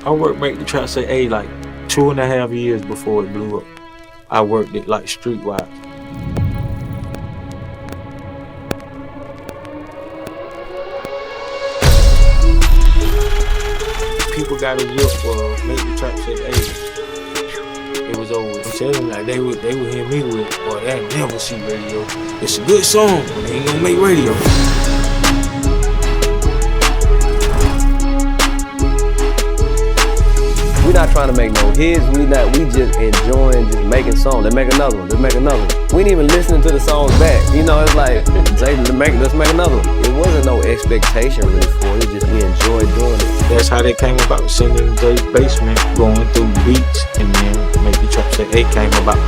I worked Make the Trap Say A like 2.5 years before it blew up. I worked it like streetwise. People got a whip for Make the Trap Say A. It was over with. I'm telling you, like they would hear me with, boy, they never see radio. It's a good song, but they ain't gonna make radio. We not trying to make no hits, we just enjoying just making songs. Let's make another one, let's make another one. We ain't even listening to the songs back. You know, it's like, Zay, let's make another one. It wasn't no expectation really for it, just we enjoyed doing it. That's how they came about, sitting in Jay's basement, going through beats, and then Make the Trap Say A came about.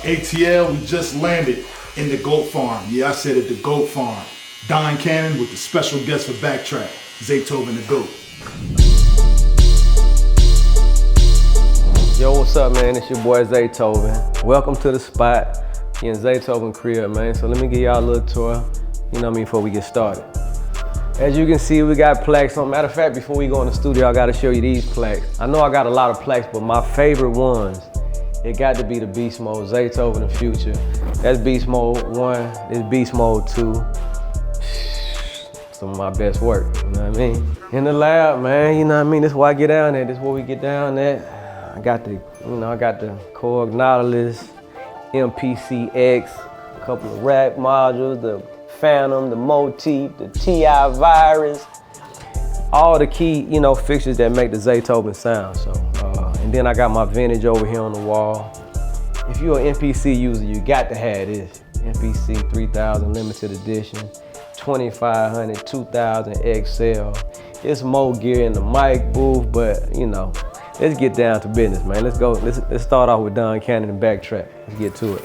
ATL, we just landed in the Goat Farm. Yeah, I said it, the Goat Farm. Don Cannon with the special guest for BackTrak, Zaytoven the Goat. Yo, what's up, man? It's your boy Zaytoven. Welcome to the spot. You're in Zaytoven crib, man. So let me give y'all a little tour, you know what I mean, before we get started. As you can see, we got plaques on. Matter of fact, before we go in the studio, I gotta show you these plaques. I know I got a lot of plaques, but my favorite ones, it got to be the Beast Mode, Zaytoven the Future. That's Beast Mode 1, this Beast Mode 2. Some of my best work, you know what I mean? In the lab, man, you know what I mean? This is why I get down there, this is where we get down there. I got the Korg Nautilus, MPC-X, a couple of rack modules, the Phantom, the Motif, the TI Virus, all the key, fixtures that make the Zaytoven Sound. So, and then I got my vintage over here on the wall. If you're an MPC user, you got to have this. MPC 3000 limited edition, 2500, 2000 XL. It's more gear in the mic booth, but let's get down to business, man. Let's go. Let's start off with Don Cannon and BackTrak. Let's get to it.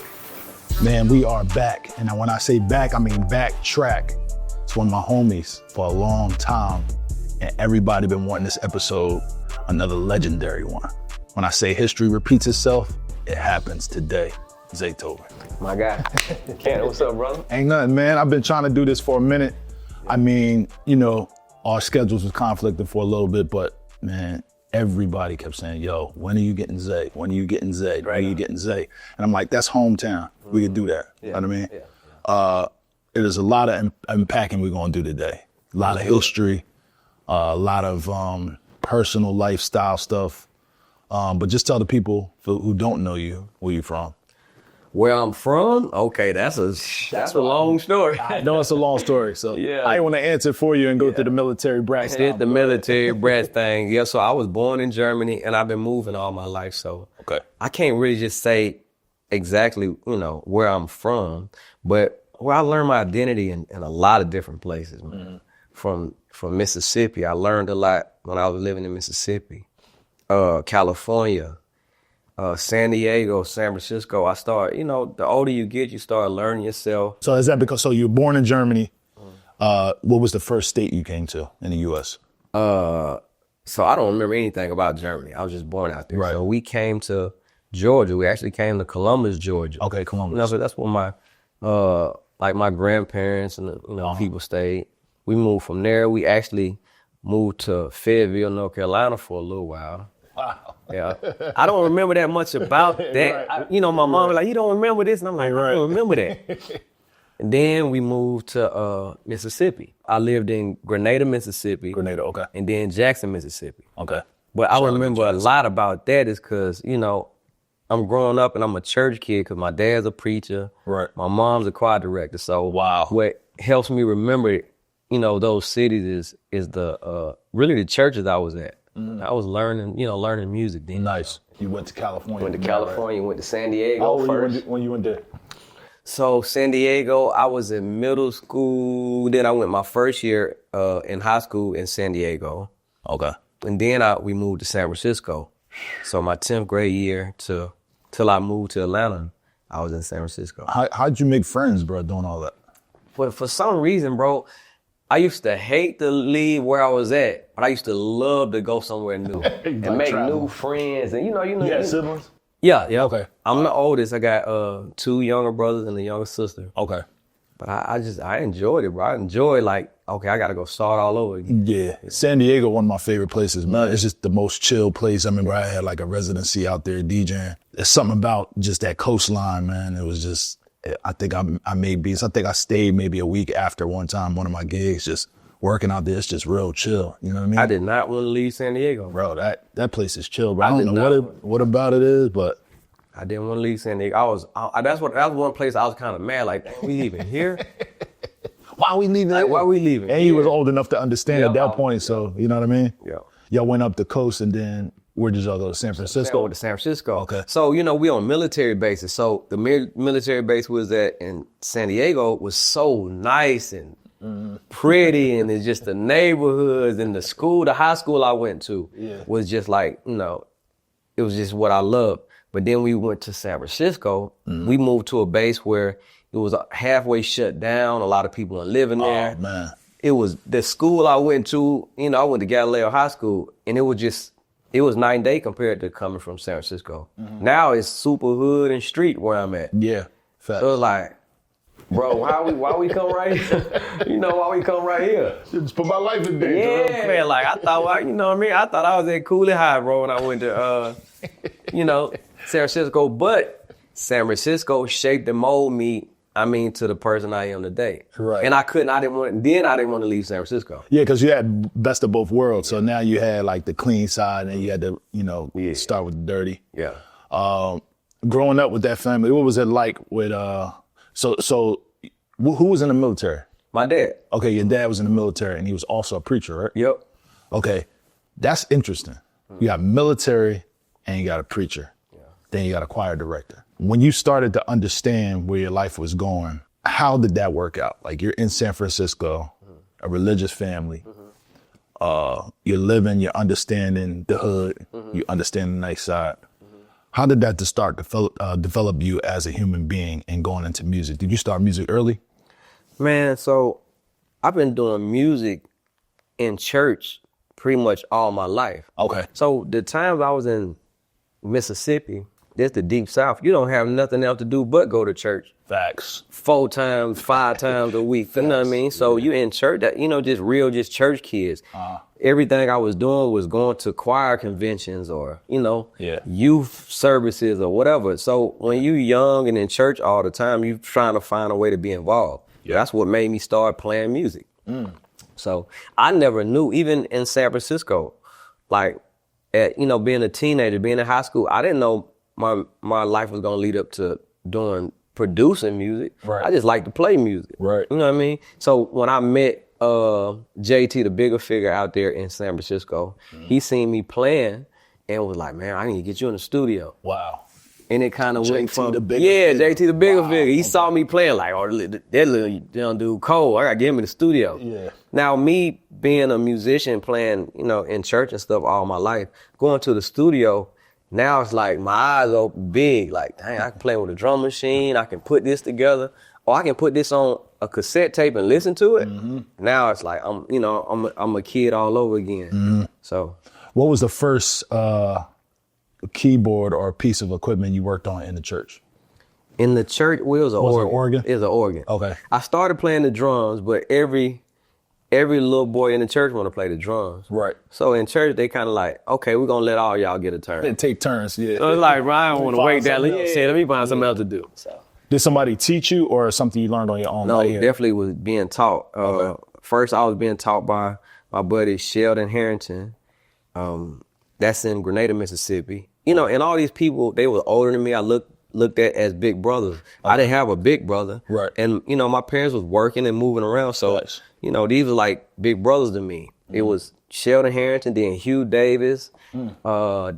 Man, we are back. And when I say back, I mean BackTrak. It's one of my homies for a long time. And everybody been wanting this episode, another legendary one. When I say history repeats itself, it happens today. Zaytoven. My guy. Cannon, what's up, brother? Ain't nothing, man. I've been trying to do this for a minute. Yeah. I mean, our schedules was conflicting for a little bit, but man, everybody kept saying, yo, when are you getting Zay? When are you getting Zay? When are you getting Zay? And I'm like, that's hometown. We can do that. Yeah. You know what I mean? Yeah. It is a lot of unpacking we're gonna do today. A lot of history, a lot of personal lifestyle stuff. But just tell the people who don't know you, where you from. Where I'm from? Okay, that's a long story. I know it's a long story, so yeah. I want to answer for you and go through the military brat stuff. Did the military brat thing. Yeah, so I was born in Germany and I've been moving all my life, so okay. I can't really just say exactly, where I'm from, but where I learned my identity in a lot of different places, man. Mm-hmm. From Mississippi, I learned a lot when I was living in Mississippi. California, San Diego, San Francisco. I started, the older you get, you start learning yourself. So is that because, so you were born in Germany. What was the first state you came to in the U.S.? So I don't remember anything about Germany. I was just born out there. Right. So we came to Georgia. We actually came to Columbus, Georgia. Okay, Columbus. So that's where my grandparents and people stayed. We moved from there. We actually moved to Fayetteville, North Carolina for a little while. Wow. Yeah. I don't remember that much about that. Right. My mom was like, you don't remember this? And I'm like, right. I don't remember that. And then we moved to Mississippi. I lived in Grenada, Mississippi. Grenada, okay. And then Jackson, Mississippi. Okay. But I remember a lot about that is because, I'm growing up and I'm a church kid because my dad's a preacher. Right. My mom's a choir director. So wow. What helps me remember, those cities is the really the churches I was at. I was learning music then. Nice. You went to California. Went to California, went to San Diego Oh, first. when you went there? So San Diego, I was in middle school. Then I went my first year in high school in San Diego. Okay. And then we moved to San Francisco. So my 10th grade year till I moved to Atlanta, I was in San Francisco. How'd you make friends, bro, doing all that? But for some reason, bro, I used to hate to leave where I was at, but I used to love to go somewhere new and make new friends. And you had siblings? Yeah. Okay. I'm the oldest. I got 2 younger brothers and a younger sister. Okay. But I enjoyed it, bro. I enjoyed okay, I got to go start all over again. Yeah. San Diego, one of my favorite places, man. It's just the most chill place. I remember I had like a residency out there DJing. There's something about just that coastline, man. It was just, I think I made beats. I think I stayed maybe a week after one time, one of my gigs, just working out there. It's just real chill. You know what I mean? I did not want to leave San Diego. Bro, that place is chill, bro. I don't know what about it is, but I didn't want to leave San Diego. That was one place I was kind of mad. Like, damn, we leaving here? Why are we leaving? Like, why are we leaving? And you was old enough to understand at that point, so you know what I mean? Yeah. Y'all went up the coast, and then where did y'all go? To San Francisco? Went to San Francisco. Okay. So we on military bases. So the military base was in San Diego was so nice and pretty, and it's just the neighborhoods and the high school I went to was just like it was just what I loved. But then we went to San Francisco. We moved to a base where it was halfway shut down. A lot of people weren't living there. Oh, man. It was the school I went to, I went to Galileo High School, and it was night and day compared to coming from San Francisco. Now it's super hood and street where I'm at. Yeah. Fact. So it's like, bro, why we come right here? Why we come right here? Just put my life in danger. Yeah, man. Like I thought, what I mean? I thought I was at Cooley High, bro, when I went to, San Francisco. But San Francisco shaped and molded me, to the person I am today. Right. And I didn't want to leave San Francisco. Yeah, because you had best of both worlds. So now you had like the clean side, and you had to, start with the dirty. Yeah. Growing up with that family, what was it like with, so who was in the military? My dad. Okay, your dad was in the military, and he was also a preacher, right? Yep. Okay, that's interesting. You got military, and you got a preacher. Yeah. Then you got a choir director. When you started to understand where your life was going, how did that work out? Like you're in San Francisco, a religious family. You're living, you're understanding the hood, you understand the nice side. How did that develop you as a human being and going into music? Did you start music early? Man, so I've been doing music in church pretty much all my life. Okay. So the times I was in Mississippi, that's the deep South, you don't have nothing else to do but go to church. Facts. 4 times, 5 times a week. Facts. You know what I mean? So you in church, just church kids. Everything I was doing was going to choir conventions or, youth services or whatever. So when you young and in church all the time, you trying to find a way to be involved. Yeah. That's what made me start playing music. So I never knew, even in San Francisco, like being a teenager, being in high school, I didn't know my life was gonna lead up to producing music. Right. I just like to play music. Right. You know what I mean? So when I met JT, the bigger figure out there in San Francisco, he seen me playing and was like, man, I need to get you in the studio. Wow. And it kind of went from, JT the bigger figure. He saw me playing like, that little young dude cold. I gotta get him in the studio. Yeah. Now me being a musician playing, in church and stuff all my life, going to the studio, now it's like my eyes open big. Like, dang, I can play with a drum machine. I can put this together, or I can put this on a cassette tape and listen to it. Now it's like I'm a kid all over again. So, what was the first keyboard or piece of equipment you worked on in the church? In the church, it was an organ. It was an organ. Okay. I started playing the drums, but every little boy in the church want to play the drums. Right. So in church, they kind of like, okay, we're going to let all y'all get a turn. They take turns, yeah. So it's like, Ryan want to wait that long. Yeah, let me find something else to do. So. Did somebody teach you or something you learned on your own? No, definitely was being taught. Okay. First, I was being taught by my buddy Sheldon Harrington. That's in Grenada, Mississippi. And all these people, they were older than me. I looked at as big brothers. Okay. I didn't have a big brother. Right. And, my parents was working and moving around. So, nice. These were like big brothers to me. It was Sheldon Harrington, then Hugh Davis, guy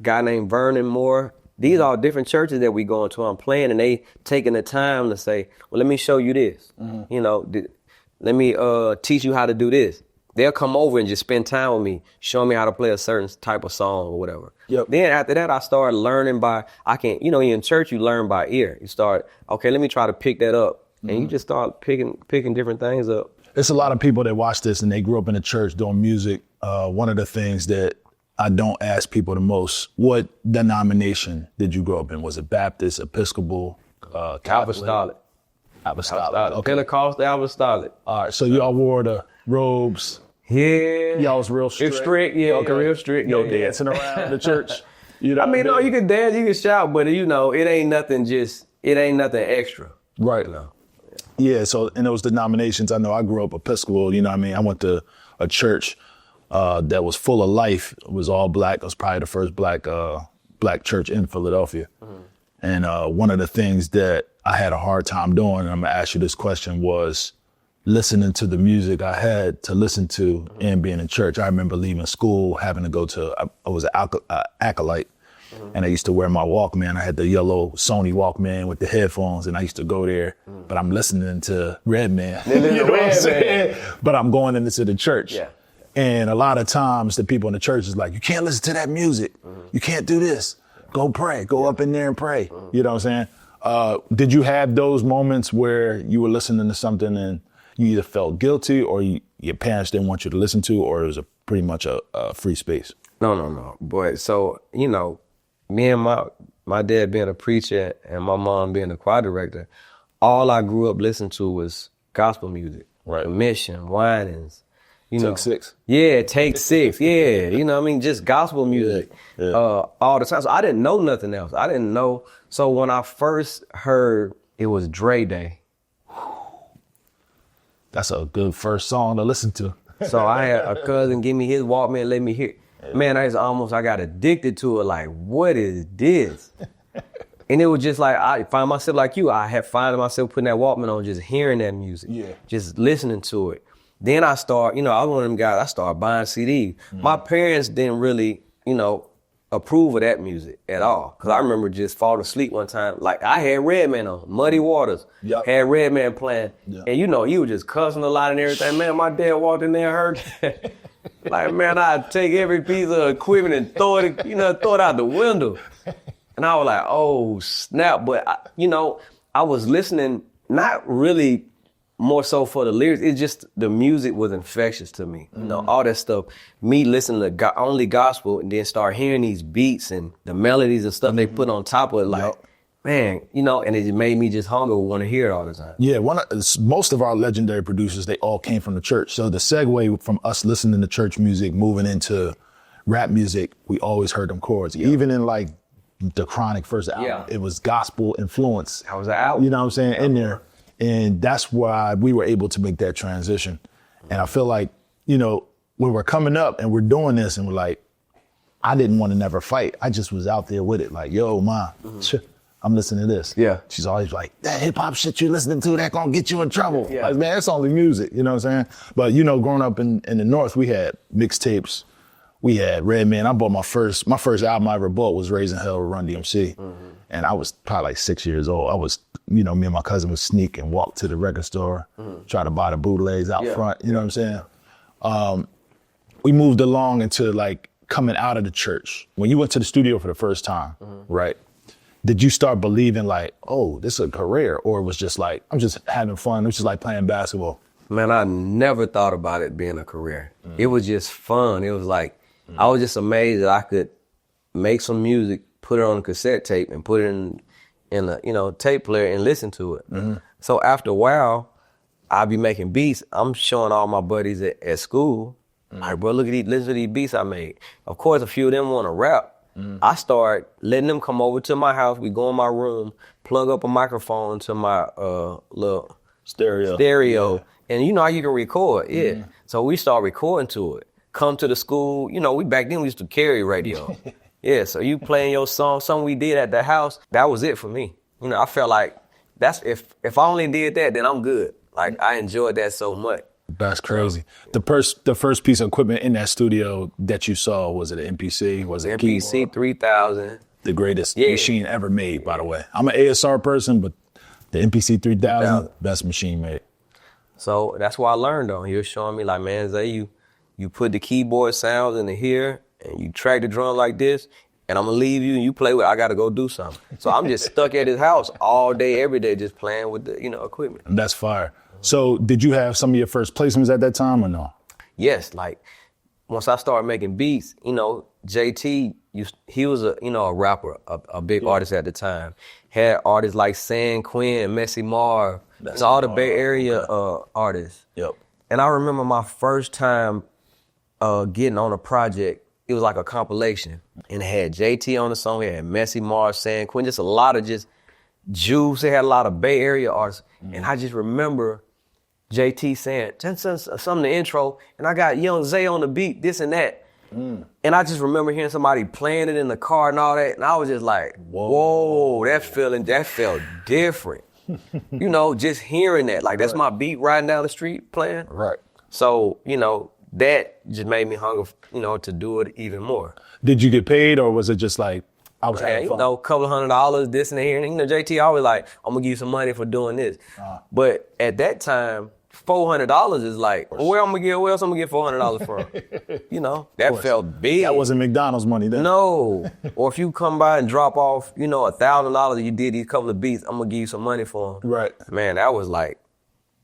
named Vernon Moore. These are different churches that we go into. I'm playing, and they taking the time to say, well, let me show you this. Let me teach you how to do this. They'll come over and just spend time with me, showing me how to play a certain type of song or whatever. Yep. Then after that, I started learning in church, you learn by ear. You start, okay, let me try to pick that up. And you just start picking different things up. It's a lot of people that watch this and they grew up in the church doing music. One of the things that I don't ask people the most, what denomination did you grow up in? Was it Baptist, Episcopal, Catholic? Apostolic. Okay. Pentecostal, apostolic. All right, so y'all wore the robes. Yeah. Y'all was real strict. It's strict, yeah. Okay, real strict. No yeah, dancing around the church. You know I mean, no, you can dance, you can shout, but it ain't nothing extra. Right. Yeah, so in those denominations, I know I grew up Episcopal, I went to a church that was full of life. It was all black. It was probably the first black church in Philadelphia. Mm-hmm. And one of the things that I had a hard time doing, and I'm gonna ask you this question, was listening to the music I had to listen to and being in church. I remember leaving school, having to go to, I was an acolyte, and I used to wear my Walkman. I had the yellow Sony Walkman with the headphones, and I used to go there, but I'm listening to Redman, you know what I'm saying? But I'm going into the church. Yeah. And a lot of times the people in the church is like, you can't listen to that music. You can't do this. Go pray. Go up in there and pray. You know what I'm saying? Did you have those moments where you were listening to something and you either felt guilty or your parents didn't want you to listen to, or it was pretty much a free space? No. Boy, so, me and my dad being a preacher and my mom being a choir director, all I grew up listening to was gospel music. Right. The Mission, Winans. Take Six. Yeah, Take Six. Yeah, just gospel music all the time. So I didn't know nothing else. I didn't know. So when I first heard it was Dre Day. That's a good first song to listen to. So I had a cousin give me his Walkman, let me hear it. Man, I got addicted to it. Like, what is this? And it was just like, I find myself like you. I had found myself putting that Walkman on, just hearing that music, just listening to it. Then I start, I was one of them guys, I started buying CDs. My parents didn't really, approve of that music at all. Cause I remember just falling asleep one time. Like I had Redman on, Muddy Waters, had Redman playing. And you were just cussing a lot and everything. Man, my dad walked in there and heard like, man, I'd take every piece of equipment and throw it out the window. And I was like, oh, snap. But, I was listening, not really more so for the lyrics. It's just the music was infectious to me. All that stuff. Me listening to only gospel and then start hearing these beats and the melodies and stuff they put on top of it. Like, man, and it made me just hungry, want to hear it all the time. Yeah, most of our legendary producers, they all came from the church. So the segue from us listening to church music, moving into rap music, we always heard them chords. Yeah. Even in like the Chronic first album, it was gospel influence. That was the album. You know what I'm saying? In there. And that's why we were able to make that transition. And I feel like, when we're coming up and we're doing this and we're like, I didn't want to never fight. I just was out there with it. Like, yo, Ma, I'm listening to this. Yeah. She's always like, that hip hop shit you're listening to, that gonna get you in trouble. Yeah. Like, man, it's only music, you know what I'm saying? But, growing up in the North, we had mixtapes. We had Redman. I bought my first album I ever bought was Raising Hell with Run DMC. And I was probably like 6 years old. I was, me and my cousin would sneak and walk to the record store, try to buy the bootlegs out front, you know what I'm saying? We moved along into like coming out of the church. When you went to the studio for the first time, right? Did you start believing like, oh, this is a career? Or it was just like, I'm just having fun. It was just like playing basketball. Man, I never thought about it being a career. It was just fun. It was like, I was just amazed that I could make some music, put it on a cassette tape and put it in a tape player and listen to it. So after a while, I'll be making beats. I'm showing all my buddies at school. Like, bro, listen to these beats I made. Of course, a few of them want to rap. I start letting them come over to my house. We go in my room, plug up a microphone to my little stereo. And how you can record. So we start recording to it. Come to the school. Back then we used to carry radio. So you playing your song, something we did at the house, that was it for me. I felt like that's if I only did that, then I'm good. Like I enjoyed that so much. That's crazy. The first piece of equipment in that studio that you saw, was it an MPC? Was it MPC 3000? The greatest machine ever made, by the way. I'm an ASR person, but the MPC 3000, best machine made. So that's what I learned on. He was showing me like, man, Zay, you put the keyboard sounds in here and you track the drum like this, and I'm gonna leave you and you play with it. I gotta go do something. So I'm just stuck at his house all day, every day, just playing with the, equipment. And that's fire. So did you have some of your first placements at that time or no? Yes, like once I started making beats, you know, JT, he was a rapper, a big artist at the time. Had artists like San Quinn, Messy Marv, all the Bay Area artists. Yep. And I remember my first time getting on a project. It was like a compilation, and it had JT on the song. It had Messy Marv, San Quinn, just a lot of just Juice. It had a lot of Bay Area artists, and I just remember JT saying something in the intro, and I got Young Zay on the beat, this and that. And I just remember hearing somebody playing it in the car and all that, and I was just like, whoa, that felt different. You know, just hearing that, like that's my beat riding down the street playing. Right. So, you know, that just made me hunger, you know, to do it even more. Did you get paid or was it just like, I was having fun? You know, a couple $100, this and that here. And, you know, JT always like, I'm gonna give you some money for doing this. But at that time, $400 is like, well, where else I'm gonna get $400 from? You know, that felt big. That wasn't McDonald's money then. No. Or if you come by and drop off, you know, $1,000, you did these couple of beats, I'm gonna give you some money for them. Right. Man, that was like,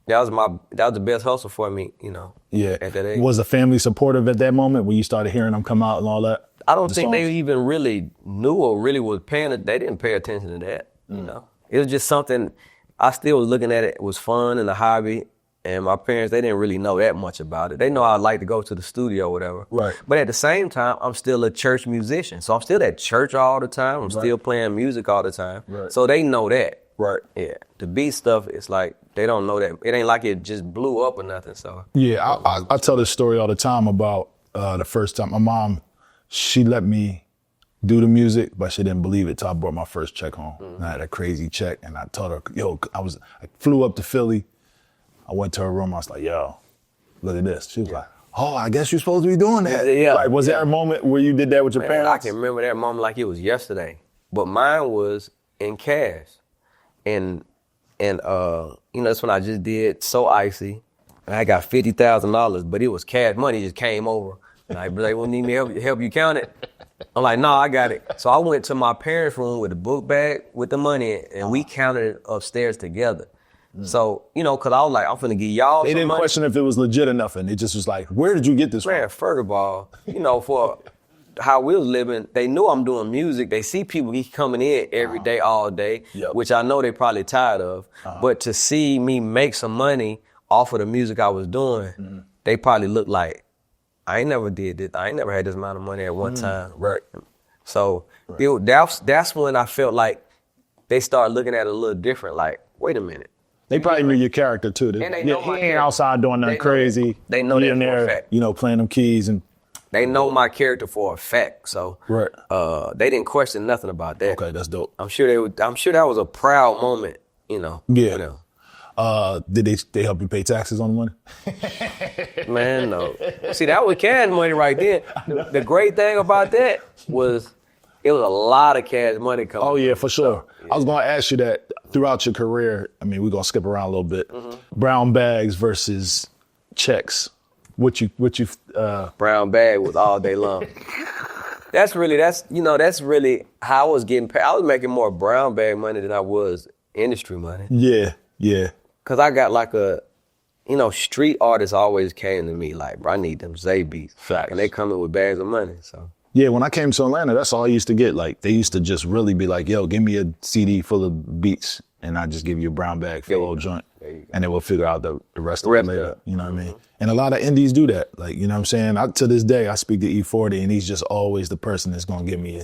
that was the best hustle for me, you know. Yeah. At that age. Was the family supportive at that moment when you started hearing them come out and all that? I don't think they even really knew or really was paying it. They didn't pay attention to that, you know. It was just something, I still was looking at it was fun and a hobby. And my parents, they didn't really know that much about it. They know I like to go to the studio or whatever. Right. But at the same time, I'm still a church musician. So I'm still at church all the time. I'm still playing music all the time. Right. So they know that. Right. Yeah. The beat stuff, it's like, they don't know that. It ain't like it just blew up or nothing, so. Yeah, I tell this story all the time about the first time. My mom, she let me do the music, but she didn't believe it till I brought my first check home. And I had a crazy check, and I told her, yo, I flew up to Philly. I went to her room, I was like, yo, look at this. She was like, oh, I guess you're supposed to be doing that. Yeah. Like, was there a moment where you did that with your parents? I can remember that moment like it was yesterday. But mine was in cash. And you know, that's when I just did So Icy. And I got $50,000, but it was cash money. It just came over. Like, they won't need me to help you count it. I'm like, no, I got it. So I went to my parents' room with a book bag with the money, and we counted it upstairs together. So, you know, because I was like, I'm finna give y'all They some didn't money. question if it was legit or nothing. It just was like, where did you get this Man, first of all, you know, for how we was living, they knew I'm doing music. They see people keep coming in every day, all day, which I know they probably tired of. But to see me make some money off of the music I was doing, they probably looked like, I ain't never did this. I ain't never had this amount of money at one time. Right. So that's when I felt like they started looking at it a little different. Like, wait a minute. They probably knew your character too. And they know he my ain't character. outside doing nothing crazy. They know that in for a there, fact. you know, playing them keys and. They know my character for a fact, so they didn't question nothing about that. Okay, that's dope. I'm sure that was a proud moment, you know. Yeah. For them. Did they help you pay taxes on the money? Man, no. See, that was cash money right there. The great thing about that was it was a lot of cash money coming. Oh yeah, for sure. I was gonna ask you that throughout your career. I mean, we're gonna skip around a little bit. Brown bags versus checks. What you Brown bag was all day long. That's really how I was getting paid. I was making more brown bag money than I was industry money. Yeah. Cause I got like street artists always came to me like, bro, I need them Zay beats. Facts. And they coming with bags of money, so. Yeah, when I came to Atlanta, that's all I used to get. Like, they used to just really be like, yo, give me a CD full of beats, and I just give you a brown bag for a little joint. And then we'll figure out the rest of it later. You know what I mean? And a lot of indies do that. Like, you know what I'm saying? To this day, I speak to E40, and he's just always the person that's going to give me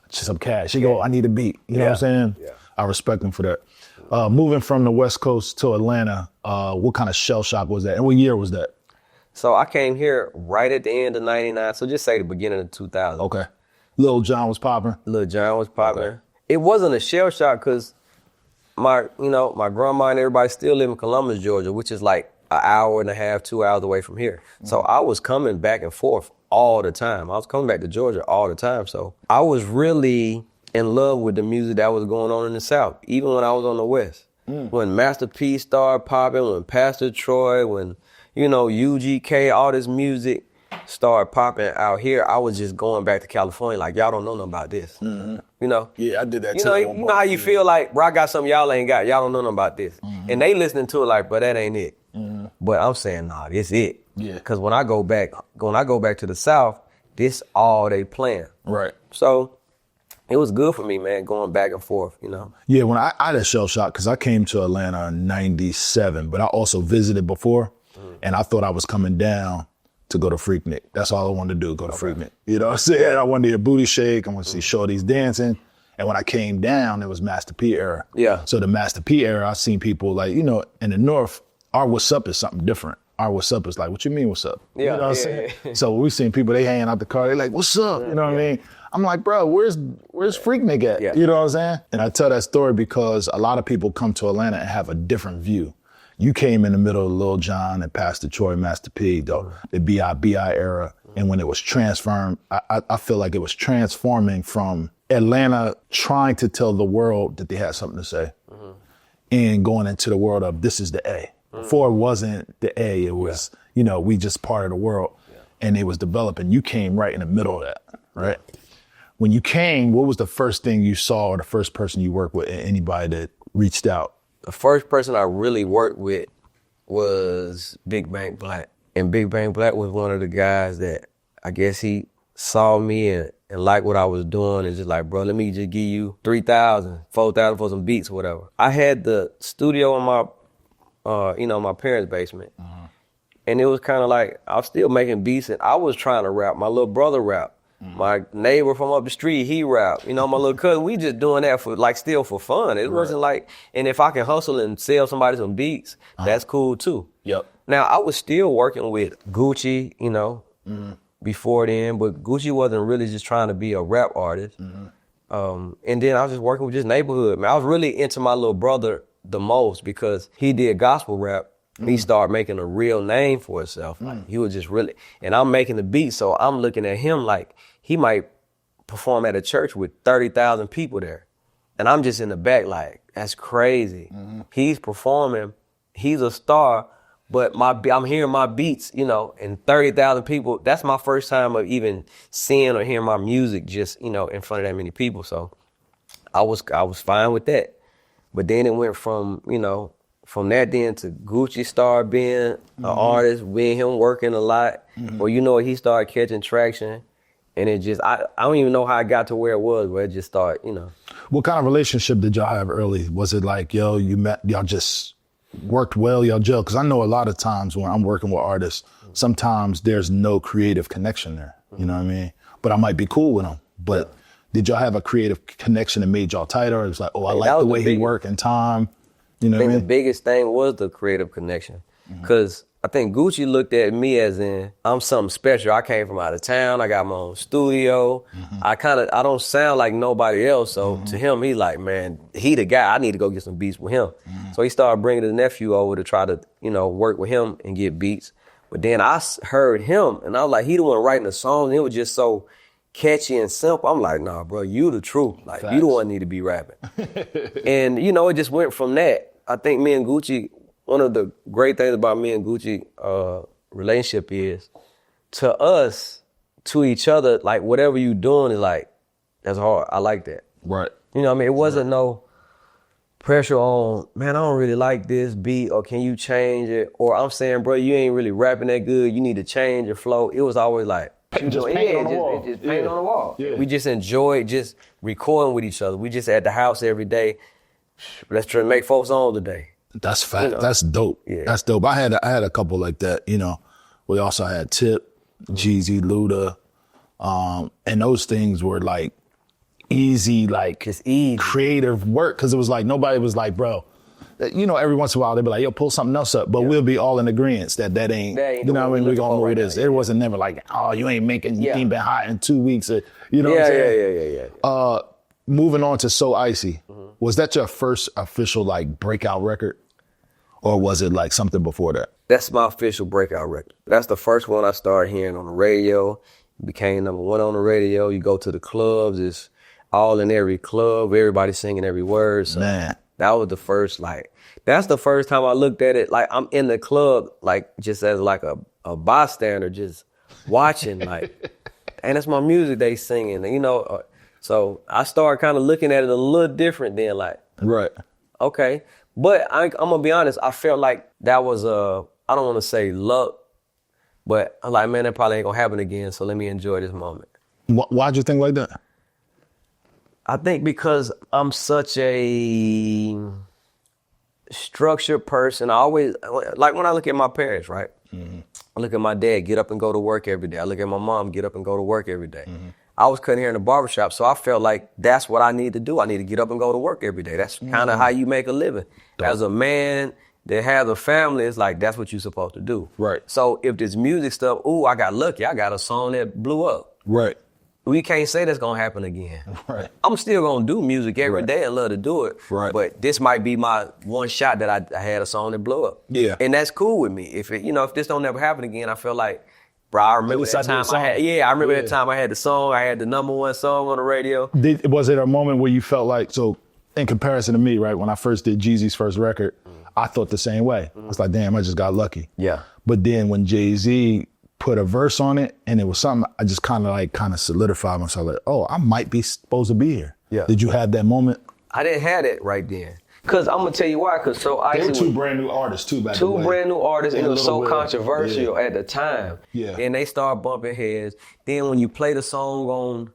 some cash. He go, I need a beat. You know what I'm saying? Yeah. I respect him for that. Moving from the West Coast to Atlanta, what kind of shell shock was that? And what year was that? So I came here right at the end of 99, so just say the beginning of 2000. Okay. Lil Jon was popping? Lil Jon was popping. Okay. It wasn't a shell shock because my grandma and everybody still live in Columbus, Georgia, which is like an hour and a half, 2 hours away from here. So I was coming back and forth all the time. I was coming back to Georgia all the time. So I was really in love with the music that was going on in the South, even when I was on the West. When Master P started popping, when Pastor Troy, when, UGK, all this music started popping out here, I was just going back to California like, y'all don't know nothing about this. You know? Yeah, I did that too. You know how you feel like, bro, I got something y'all ain't got. Y'all don't know nothing about this. And they listening to it like, bro, that ain't it. But I'm saying, nah, this it. Yeah. Because when I go back to the South, this all they playing. Right. So it was good for me, man, going back and forth, you know. Yeah, when I had a shell shock because I came to Atlanta in '97, but I also visited before, and I thought I was coming down to go to Freaknik. That's all I wanted to do, go to Freaknik. You know what I'm saying? I wanted to hear booty shake. I wanted to see shorties dancing. And when I came down, it was Master P era. Yeah. So the Master P era, I seen people like, you know, in the North, our what's up is something different. Our what's up is like, what you mean what's up? Yeah, you know what I'm saying? So we seen people, they hanging out the car, they like, what's up? You know what I mean? I'm like, bro, where's Freaknik at? Yeah. You know what I'm saying? And I tell that story because a lot of people come to Atlanta and have a different view. You came in the middle of Lil Jon and Pastor Troy, Master P, the B.I.B.I. era. And when it was transformed, I feel like it was transforming from Atlanta trying to tell the world that they had something to say and going into the world of this is the A. Before it wasn't the A, it was, you know, we just part of the world. And it was developing. You came right in the middle of that, right? When you came, what was the first thing you saw or the first person you worked with, anybody that reached out? The first person I really worked with was Big Bank Black. And Big Bank Black was one of the guys that I guess he saw me and liked what I was doing and just like, bro, let me just give you 3,000, 4,000 for some beats or whatever. I had the studio in my, my parents' basement. And it was kind of like, I was still making beats and I was trying to rap. My little brother rapped. My neighbor from up the street, he rapped. You know, my little cousin, we just doing that for like still for fun. It wasn't like, and if I can hustle and sell somebody some beats, that's cool too. Yep. Now, I was still working with Gucci, you know, before then, but Gucci wasn't really just trying to be a rap artist. And then I was just working with this neighborhood. Man, I was really into my little brother the most because he did gospel rap. He started making a real name for himself. Like, he was just really, and I'm making the beat, so I'm looking at him like he might perform at a church with 30,000 people there. And I'm just in the back like, that's crazy. He's performing, he's a star, but I'm hearing my beats, you know, and 30,000 people, that's my first time of even seeing or hearing my music just, you know, in front of that many people. So I was fine with that. But then it went from, you know, from that then to Gucci started being an artist, being him working a lot. Or you know, he started catching traction. And it just, I don't even know how I got to where it was, where it just started, you know. What kind of relationship did y'all have early? Was it like, yo, you met, y'all just worked well, y'all gel? Because I know a lot of times when I'm working with artists, sometimes there's no creative connection there. You know what I mean? But I might be cool with them. But did y'all have a creative connection that made y'all tighter? It was like, oh, I like the way he work and time. You know what I mean? The biggest thing was the creative connection. Because I think Gucci looked at me as in, I'm something special. I came from out of town. I got my own studio. I don't sound like nobody else. So to him, he like, man, he the guy. I need to go get some beats with him. So he started bringing his nephew over to try to, you know, work with him and get beats. But then I heard him and I was like, he the one writing the songs. And it was just so catchy and simple. I'm like, nah, bro, you the truth. Like, you the one need to be rapping. And, you know, it just went from that. I think me and Gucci, one of the great things about me and Gucci relationship is, to us, to each other, like whatever you doing is like, that's hard. I like that. Right. You know what I mean? It wasn't no pressure on, man, I don't really like this beat, or can you change it? Or I'm saying, bro, you ain't really rapping that good. You need to change your flow. It was always like, Just paint on the wall. Just paint on the wall. Yeah. We just enjoyed just recording with each other. We just at the house every day. Let's try to make folks on today. That's fact. You know? That's dope. Yeah. That's dope. I had a couple like that, you know. We also had Tip, Jeezy, Luda, and those things were like easy, like just easy creative work, because it was like nobody was like, bro, you know, every once in a while they'd be like, yo, pull something else up, but we'll be all in agreement that ain't you know what I mean? We're gonna move this. It wasn't never like, oh, you ain't been hot in 2 weeks, or, you know what I'm saying? Yeah. Moving on to So Icy, was that your first official like breakout record? Or was it like something before that? That's my official breakout record. That's the first one I started hearing on the radio. It became number one on the radio. You go to the clubs, it's all in every club, everybody singing every word. So Man. That was the first, like, that's the first time I looked at it, like I'm in the club, like just as like a bystander, just watching, like, and it's my music they singing, you know. So I started kind of looking at it a little different then, like, Right. okay. But I'm gonna be honest, I felt like that was I I don't want to say luck, but I'm like, man, that probably ain't gonna happen again. So let me enjoy this moment. Why'd you think like that? I think because I'm such a structured person. I always, like when I look at my parents, right? Mm-hmm. I look at my dad, get up and go to work every day. I look at my mom, get up and go to work every day. Mm-hmm. I was cutting hair in the barbershop, so I felt like that's what I need to do. I need to get up and go to work every day. That's kind of how you make a living. As a man that has a family, it's like, that's what you're supposed to do. Right. So if this music stuff, I got lucky. I got a song that blew up. Right. We can't say that's gonna happen again. Right. I'm still gonna do music every day and love to do it. Right. But this might be my one shot that I had a song that blew up. Yeah. And that's cool with me. If this don't ever happen again, I feel like, bro, I remember that time that time I had the song. I had the #1 song on the radio. Was it a moment where you felt like, so in comparison to me, right, when I first did Jeezy's first record, I thought the same way. I was like, damn, I just got lucky. Yeah. But then when Jay-Z put a verse on it and it was something, I just kind of solidified myself, like, oh, I might be supposed to be here. Yeah. Did you have that moment? I didn't have it right then. Cause I'm gonna tell you why. Cause so I they were two brand new artists too back then. Two brand new artists, and it was so controversial at the time. Yeah. And they start bumping heads. Then when you play the song on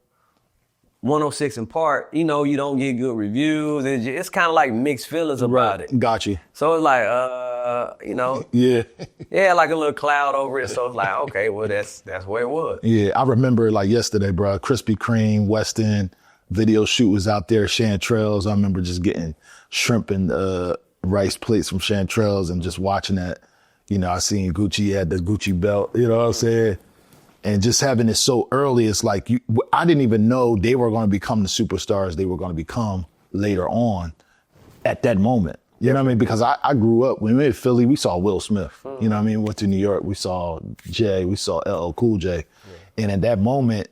106 in Park, you don't get good reviews. It's kind of like mixed feelings about it. Got you. So it's like, Yeah, like a little cloud over it. So it's like, okay, well, that's where it was. Yeah, I remember like yesterday, bro. Krispy Kreme, West End video shoot was out there, Chanterelles. I remember just getting shrimp and rice plates from Chanterelles and just watching that. I seen Gucci had the Gucci belt. You know what I'm saying? And just having it so early, it's like I didn't even know they were going to become the superstars they were going to become later on at that moment. You know what I mean? Because I grew up, when we were in Philly, we saw Will Smith. You know what I mean? Went to New York, we saw Jay, we saw LL Cool J. Yeah. And at that moment,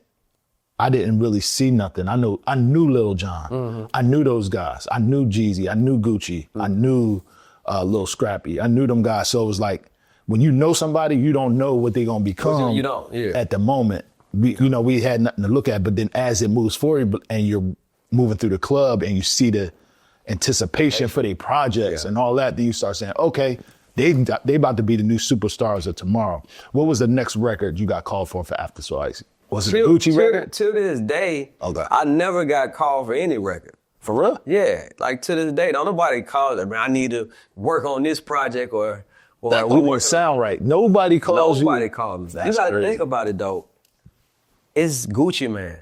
I didn't really see nothing. I knew Lil Jon. Mm-hmm. I knew those guys. I knew Jeezy. I knew Gucci. Mm-hmm. I knew Lil Scrappy. I knew them guys. So it was like, when you know somebody, you don't know what they're going to become you don't, at the moment. We had nothing to look at, but then as it moves forward and you're moving through the club and you see the anticipation for their projects and all that, then you start saying, okay, they about to be the new superstars of tomorrow. What was the next record you got called for After So Icy? Was it a Gucci record? To this day, okay. I never got called for any record. For real? Yeah, like to this day, don't nobody call it, man, I need to work on this project or that we wouldn't sound right. Nobody calls you. Nobody calls me. You gotta think about it though. It's Gucci Man.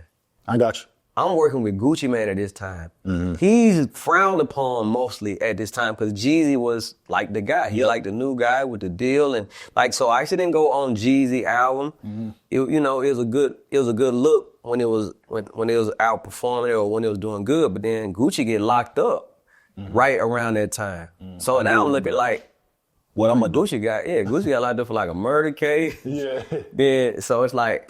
I got you. I'm working with Gucci Man at this time. Mm-hmm. He's frowned upon mostly at this time because Jeezy was like the guy. He like the new guy with the deal, and like so. I actually didn't go on Jeezy album. Mm-hmm. It was a good look when it was out performing or when it was doing good. But then Gucci get locked up right around that time. Mm-hmm. So now I'm looking like, what I'm a Gucci guy. Yeah, Gucci got locked up for like a murder case. Yeah. Then so it's like,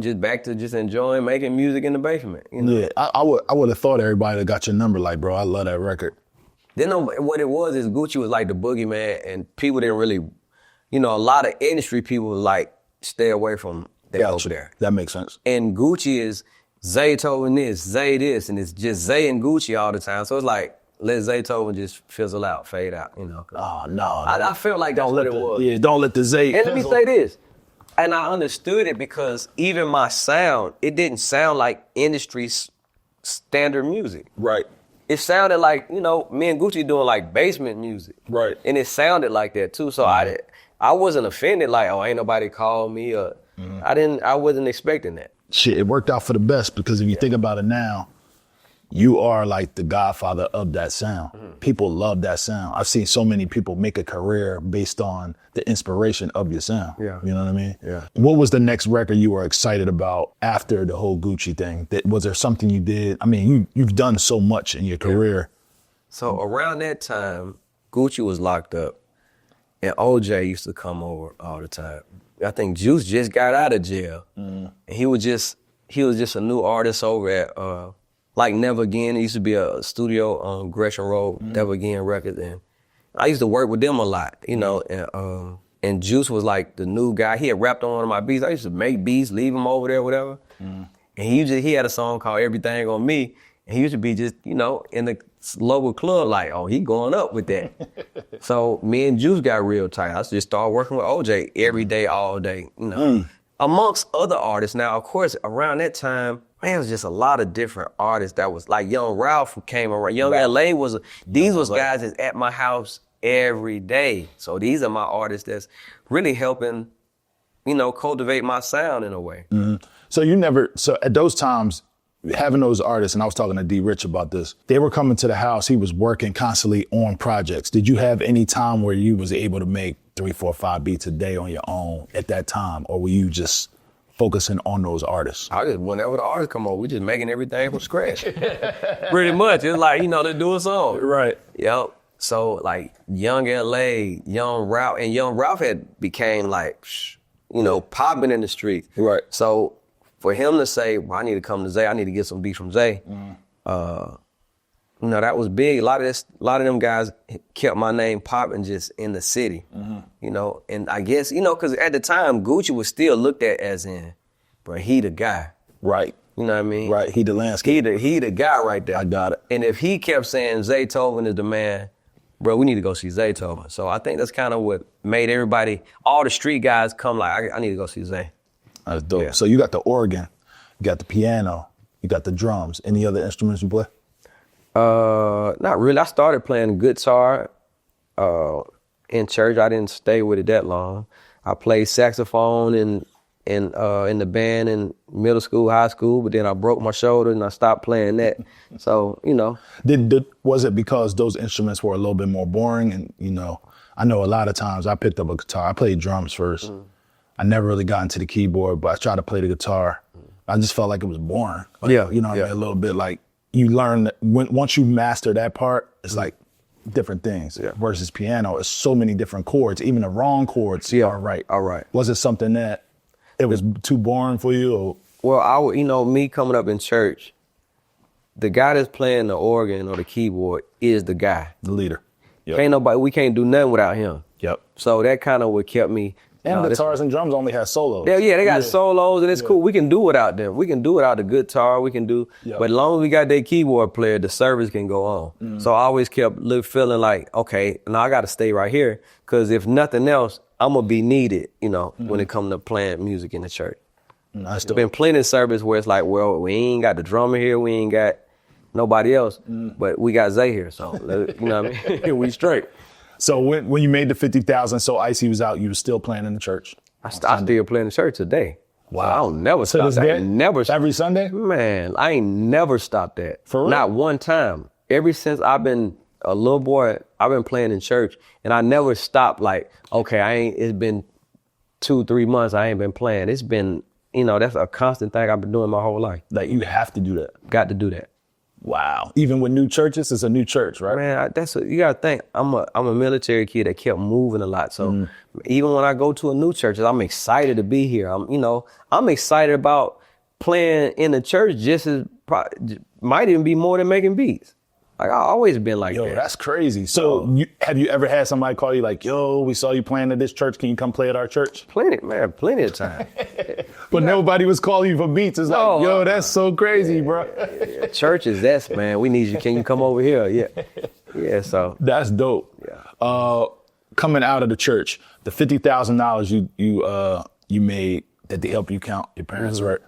just back to just enjoying making music in the basement. Yeah, I would have thought everybody that got your number, like, bro, I love that record. Then what it was is Gucci was like the boogeyman, and people didn't really, a lot of industry people was like, stay away from that over there. That makes sense. And Gucci is Zaytoven this, Zay this, and it's just Zay and Gucci all the time. So it's like, let Zaytoven just fizzle out, fade out, Oh, no. I felt like that's what it was. Yeah, don't let the Zay And let me say this. And I understood it because even my sound, it didn't sound like industry standard music. Right. It sounded like, me and Gucci doing like basement music. Right. And it sounded like that too. So I wasn't offended like, oh, ain't nobody called me or I wasn't expecting that. Shit, it worked out for the best because if you think about it now, you are like the godfather of that sound. Mm-hmm. People love that sound. I've seen so many people make a career based on the inspiration of your sound. Yeah. You know what I mean? Yeah. What was the next record you were excited about after the whole Gucci thing? Was there something you did? I mean, you've done so much in your career. So around that time, Gucci was locked up and OJ used to come over all the time. I think Juice just got out of jail. Mm. And he was just a new artist over at like Never Again. It used to be a studio on Gresham Road, Never Again Records. And I used to work with them a lot, and Juice was like the new guy. He had rapped on one of my beats. I used to make beats, leave him over there, whatever. Mm. And he had a song called Everything on Me. And he used to be just, in the local club like, oh, he going up with that. So me and Juice got real tight. I just started working with OJ every day, all day, you know. Amongst other artists. Now, of course, around that time, man, it was just a lot of different artists that was like Young Ralph came around. Young LA these was guys that's at my house every day. So these are my artists that's really helping, you know, cultivate my sound in a way. So at those times, having those artists, and I was talking to D Rich about this, they were coming to the house, he was working constantly on projects. Did you have any time where you was able to make 3, 4, 5 beats a day on your own at that time? Or were you just focusing on those artists? I just, whenever the artists come on, we just making everything from scratch. Pretty much. It's like, you know, they do a song. Right. Yep. So like Young LA, Young Ralph, and Young Ralph had became like, you know, popping in the streets. Right. So for him to say, well, I need to come to Zay, I need to get some beats from Zay, you know, that was big. A lot of them guys kept my name popping just in the city, you know. And I guess, you know, because at the time, Gucci was still looked at as in, bro, he the guy. Right. You know what I mean? Right, he the landscape. He the guy right there. I got it. And if he kept saying Zaytoven is the man, bro, we need to go see Zaytoven. So I think that's kind of what made everybody, all the street guys come like, I need to go see Zay. That's dope. Yeah. So you got the organ, you got the piano, you got the drums. Any other instruments you play? Not really. I started playing guitar in church. I didn't stay with it that long. I played saxophone in the band in middle school, high school, but then I broke my shoulder and I stopped playing that. So, you know. Was it because those instruments were a little bit more boring? And, you know, I know a lot of times I picked up a guitar. I played drums first. I never really got into the keyboard, but I tried to play the guitar. I just felt like it was boring. Like, Yeah. You know what I mean? A little bit like you learn that once you master that part, it's like different things. Yeah. Versus piano, it's so many different chords. Even the wrong chords are right. All right. Was it something that it was too boring for you? Or? Well, you know, me coming up in church, the guy that's playing the organ or the keyboard is the guy. The leader. Yep. We can't do nothing without him. Yep. So that kind of what kept me. And guitars and drums only have solos. Yeah, they got solos and it's cool. We can do without them. We can do without the guitar. We can do, but as long as we got that keyboard player, the service can go on. So I always kept feeling like, okay, now I got to stay right here because if nothing else, I'm gonna be needed, you know, when it comes to playing music in the church. There's been plenty of service where it's like, well, we ain't got the drummer here, we ain't got nobody else, but we got Zay here, so you know what I mean? We straight. So when you made the 50,000, so Icy was out, you were still playing in the church? I still play in the church today. Wow. So I don't never stop that. I ain't never every Sunday? Man, I ain't never stopped that. For real? Not one time. Ever since I've been a little boy, I've been playing in church, and I never stopped like, okay, it's been 2-3 months I ain't been playing. It's been, you know, that's a constant thing I've been doing my whole life. Like you have to do that. Got to do that. Wow. Even with new churches, it's a new church, right? Man, you gotta think. I'm a military kid that kept moving a lot. So even when I go to a new church, I'm excited to be here. I'm excited about playing in the church just as might even be more than making beats. Like I always been like that. Yo, that's crazy. So have you ever had somebody call you like, yo, we saw you playing at this church. Can you come play at our church? Plenty of time. But nobody was calling you for beats. It's like, yo, that's so crazy, bro. Church is that, man. We need you. Can you come over here? Yeah. So that's dope. Yeah. Coming out of the church, the $50,000 you made that they help you count your parents, right?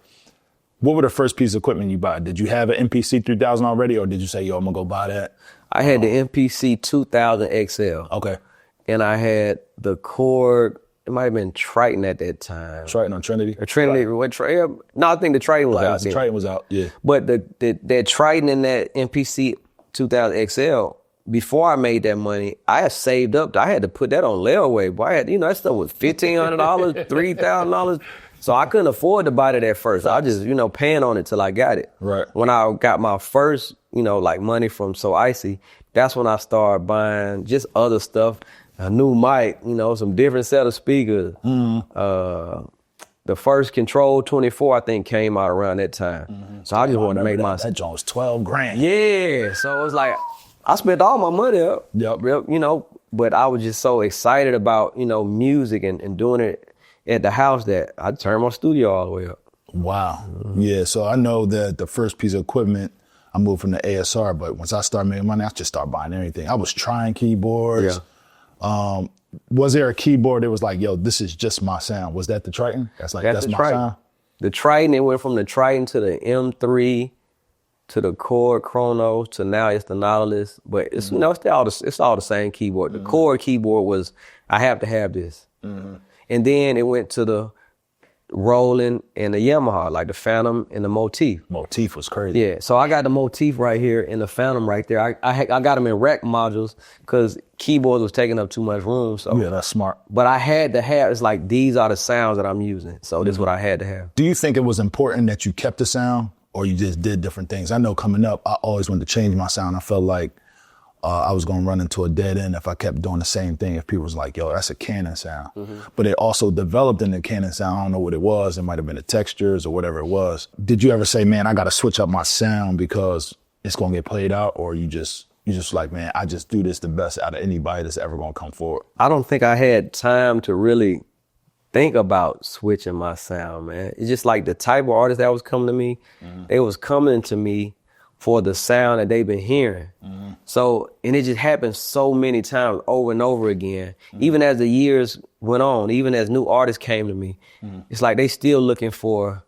What were the first piece of equipment you bought? Did you have an MPC 3000 already, or did you say, yo, I'm gonna go buy that? I had the MPC 2000 XL. Okay. And I had the Korg. It might have been Triton at that time. Triton on Trinity? Or Trinity. No, I think the Triton was out. The Triton was out, yeah. But that Triton and that MPC 2000 XL, before I made that money, I had saved up. I had to put that on layaway. Boy, I had, that stuff was $1,500, $3,000. So I couldn't afford to buy it at first. I just, paying on it till I got it. Right. When I got my first, like money from So Icy, that's when I started buying just other stuff. A new mic, some different set of speakers. The first Control 24, I think, came out around that time. So I just wanted to make my... That joint was $12,000. Yeah. So it was like, I spent all my money up. Yep. But I was just so excited about, music and doing it at the house that I turned my studio all the way up. Wow. Yeah, so I know that the first piece of equipment, I moved from the ASR, but once I started making money, I just started buying everything. I was trying keyboards. Yeah. Was there a keyboard that was like, yo, this is just my sound? Was that the Triton? That's my sound? The Triton, it went from the Triton to the M3 to the Chord Chronos to now it's the Nautilus. But it's it's all the same keyboard. The Chord keyboard was, I have to have this. And then it went to the Roland and the Yamaha, like the Phantom and the Motif. Motif was crazy. Yeah, so I got the Motif right here and the Phantom right there. I got them in rack modules because keyboards was taking up too much room. So yeah, that's smart. But I had to have, it's like these are the sounds that I'm using. So this is what I had to have. Do you think it was important that you kept the sound or you just did different things? I know coming up, I always wanted to change my sound. I felt like I was going to run into a dead end if I kept doing the same thing. If people was like, yo, that's a Canon sound. But it also developed in the Canon sound. I don't know what it was. It might have been the textures or whatever it was. Did you ever say, man, I got to switch up my sound because it's going to get played out? Or you just like, man, I just do this the best out of anybody that's ever going to come forward? I don't think I had time to really think about switching my sound, man. It's just like the type of artists that was coming to me, they was coming to me for the sound that they've been hearing. So, and it just happened so many times over and over again. Even as the years went on, even as new artists came to me, it's like they still looking for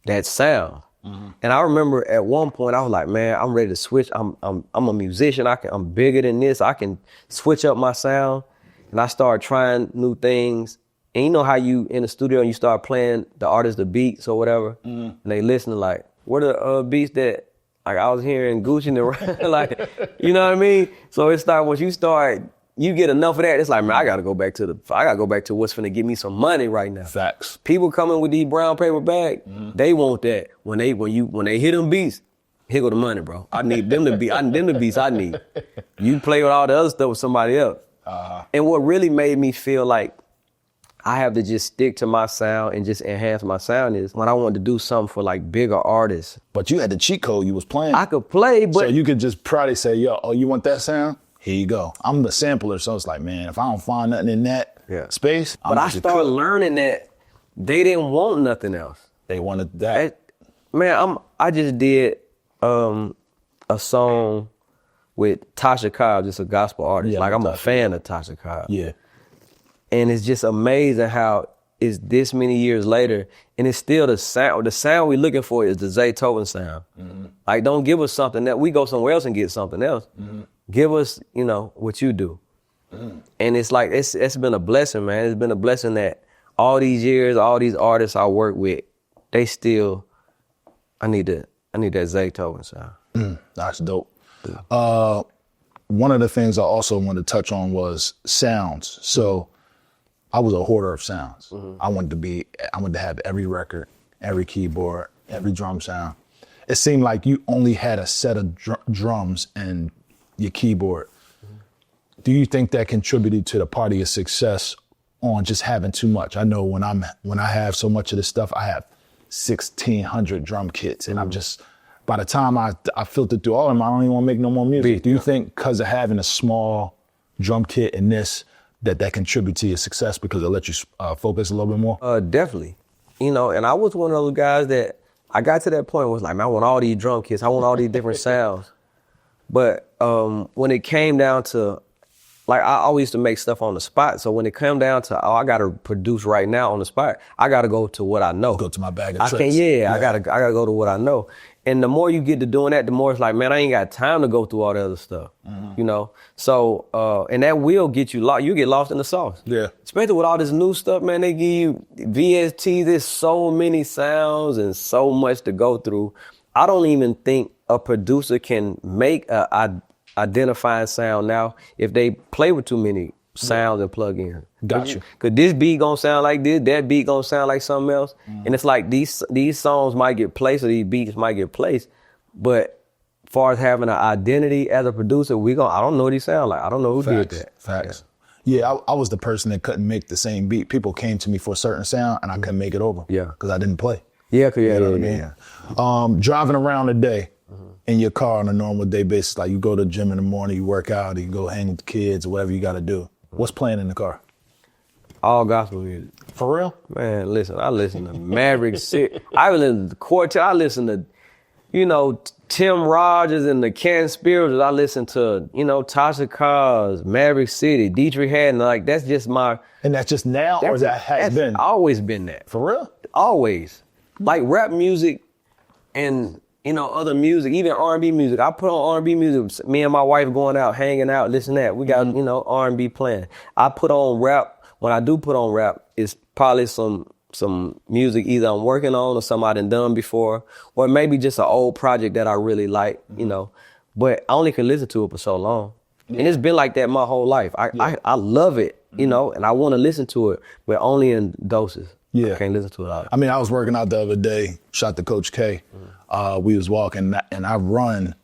that sound. And I remember at one point I was like, man, I'm ready to switch. I'm a musician. I'm bigger than this. I can switch up my sound. And I started trying new things. And you know how you in the studio and you start playing the artist the beats or whatever, and they listen like, what are the beats that like I was hearing Gucci and the like, you know what I mean? So it started, once you get enough of that, it's like, man, I gotta go back to what's finna give me some money right now. Facts. People coming with these brown paper bags, they want that. When they hit them beats, here go the money, bro. I need them to be, them the beats I need. You play with all the other stuff with somebody else. And what really made me feel like I have to just stick to my sound and just enhance my sound is when I wanted to do something for like bigger artists. But you had the cheat code, you was playing. I could play, but... So you could just probably say, yo, oh, you want that sound? Here you go. I'm the sampler, so it's like, man, if I don't find nothing in that space, But I started learning that they didn't want nothing else. They wanted that. I just did a song with Tasha Cobb, just a gospel artist. Yeah, like I'm a fan of Tasha Cobb. Yeah. And it's just amazing how it's this many years later, and it's still the sound. The sound we're looking for is the Zaytoven sound. Like, don't give us something that we go somewhere else and get something else. Give us, what you do. And it's like, it's been a blessing, man. It's been a blessing that all these years, all these artists I work with, they still, I need that Zaytoven sound. That's dope. One of the things I also wanted to touch on was sounds. So I was a hoarder of sounds. I wanted to have every record, every keyboard, every drum sound. It seemed like you only had a set of drums and your keyboard. Do you think that contributed to the part of your success on just having too much? I know when I have so much of this stuff, I have 1,600 drum kits, and I'm just, by the time I filtered through all of them, I don't even want to make no more music. Do you think because of having a small drum kit and this, that contribute to your success because it let you focus a little bit more? Definitely. And I was one of those guys that I got to that point where it was like, man, I want all these drum kits. I want all these different sounds. But when it came down to, like, I always used to make stuff on the spot. So when it came down to, I got to produce right now on the spot, I got to go to what I know. Go to my bag of tricks. I gotta go to what I know. And the more you get to doing that, the more it's like, man, I ain't got time to go through all the other stuff, So, and that will get you lost. You get lost in the sauce. Yeah. Especially with all this new stuff, man, they give you VST, there's so many sounds and so much to go through. I don't even think a producer can make a identifying sound now if they play with too many sounds and plug-ins. Got you. Cause this beat gonna sound like this, that beat gonna sound like something else. And it's like these songs might get placed or these beats might get placed, but as far as having an identity as a producer, I don't know what he sound like. I don't know who did that. Facts. Yeah, I was the person that couldn't make the same beat. People came to me for a certain sound and I couldn't make it over. Yeah. Because I didn't play. Yeah, you know what I mean? Driving around today in your car on a normal day basis, like you go to the gym in the morning, you work out, you go hang with the kids or whatever you gotta do. What's playing in the car? All gospel music. For real? Man, listen, I listen to Maverick. I listen to Quartet. I listen to you know, Tim Rogers and the Can Spirituals. I listen to, you know, Tasha Cobbs, Maverick City, Dietrich Haddon. Like, that's just my... And that's just now, or that has been? Always been that. For real? Always. Like rap music and, you know, other music, even R&B music. I put on R&B music. Me and my wife going out, hanging out, listen to that. We got, you know, R&B playing. I put on rap. When I do put on rap, it's probably some music either I'm working on or something I done before, or maybe just an old project that I really like, you know. But I only can listen to it for so long. Yeah. And it's been like that my whole life. I love it, you know, and I want to listen to it, but only in doses. Yeah. I can't listen to it all. I mean, I was working out the other day, shout to Coach K. We was walking, and I run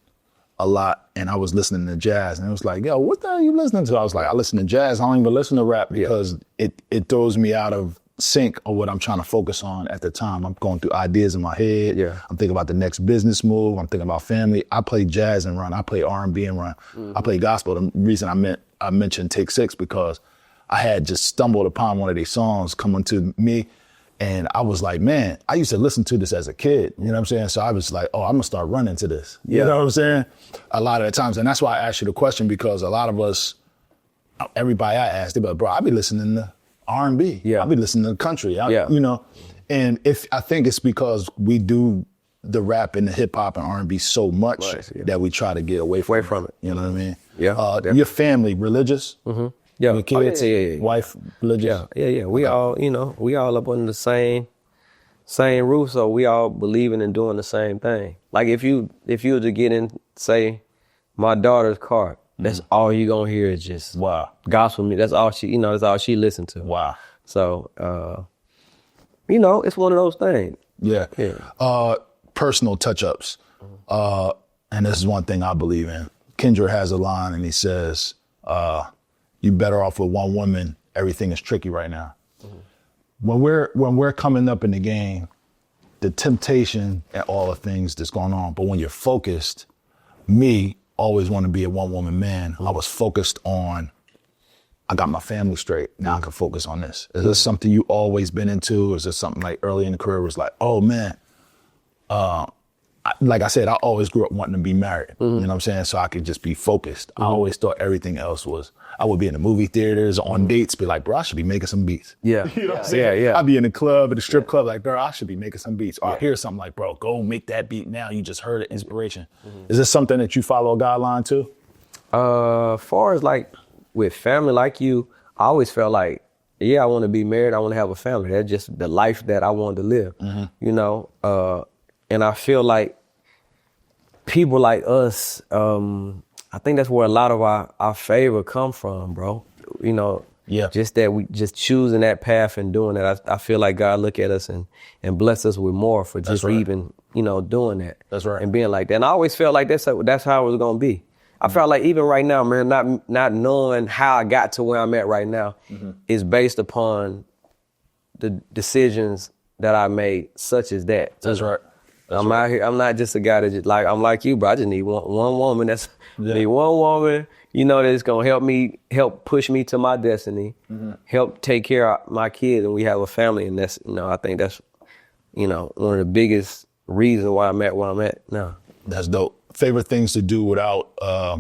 a lot, and I was listening to jazz, and it was like, yo, what the hell are you listening to? I was like, I listen to jazz. I don't even listen to rap because it throws me out of sync of what I'm trying to focus on at the time. I'm going through ideas in my head. Yeah. I'm thinking about the next business move. I'm thinking about family. I play jazz and run. I play R&B and run. I play gospel. The reason I mentioned Take 6 because I had just stumbled upon one of these songs coming to me, and I was like, man, I used to listen to this as a kid. You know what I'm saying? So I was like, oh, I'm gonna start running to this. You know what I'm saying? A lot of the times, and that's why I asked you the question, because a lot of us, everybody I asked, they be like, bro, I be listening to R&B. Yeah. I'll be listening to country. You know, and I think it's because we do the rap and the hip hop and R&B so much that we try to get away from it. You know what I mean? Yeah. Your family religious? Mm-hmm. Yeah. Your kids, wife religious? Yeah. We all, you know, we all up under the same roof, so we all believing and doing the same thing. Like if you were to get in, say, my daughter's car, that's all you gonna hear is just gospel music. That's all she, you know, that's all she listened to. Wow. So, you know, it's one of those things. Yeah. Personal touch-ups. And this is one thing I believe in. Kendra has a line and he says, you better off with one woman, everything is tricky right now. When we're coming up in the game, the temptation at all the things that's going on, but when you're focused, me, always want to be a one-woman man. I was focused on, I got my family straight. Now I can focus on this. Is this something you always been into? Or is this something like early in the career was like, oh man, like I said, I always grew up wanting to be married. You know what I'm saying? So I could just be focused. I always thought everything else was, I would be in the movie theaters, on dates, be like, bro, I should be making some beats. Yeah. You know what I'm saying? Yeah. I'd be in the club, at the strip club, like, girl, I should be making some beats. Or I hear something like, bro, go make that beat now. You just heard it, inspiration. Is this something that you follow a guideline to? Far as like with family like you, I always felt like, I want to be married. I want to have a family. That's just the life that I wanted to live, you know? And I feel like people like us, I think that's where a lot of our favor come from, bro. You know, just that we just choosing that path and doing that. I feel like God look at us and bless us with more for just even, you know, doing that. That's right. And being like that. And I always felt like that's how it was gonna be. I felt like even right now, man, not knowing how I got to where I'm at right now is based upon the decisions that I made, such as that. That's right. I'm out here. I'm not just a guy that just like, I'm like you, bro. I just need one woman. Need one woman, you know, that's gonna help push me to my destiny, help take care of my kids, and we have a family. And that's, you know, I think that's, you know, one of the biggest reasons why I'm at where I'm at now. That's dope. Favorite things to do without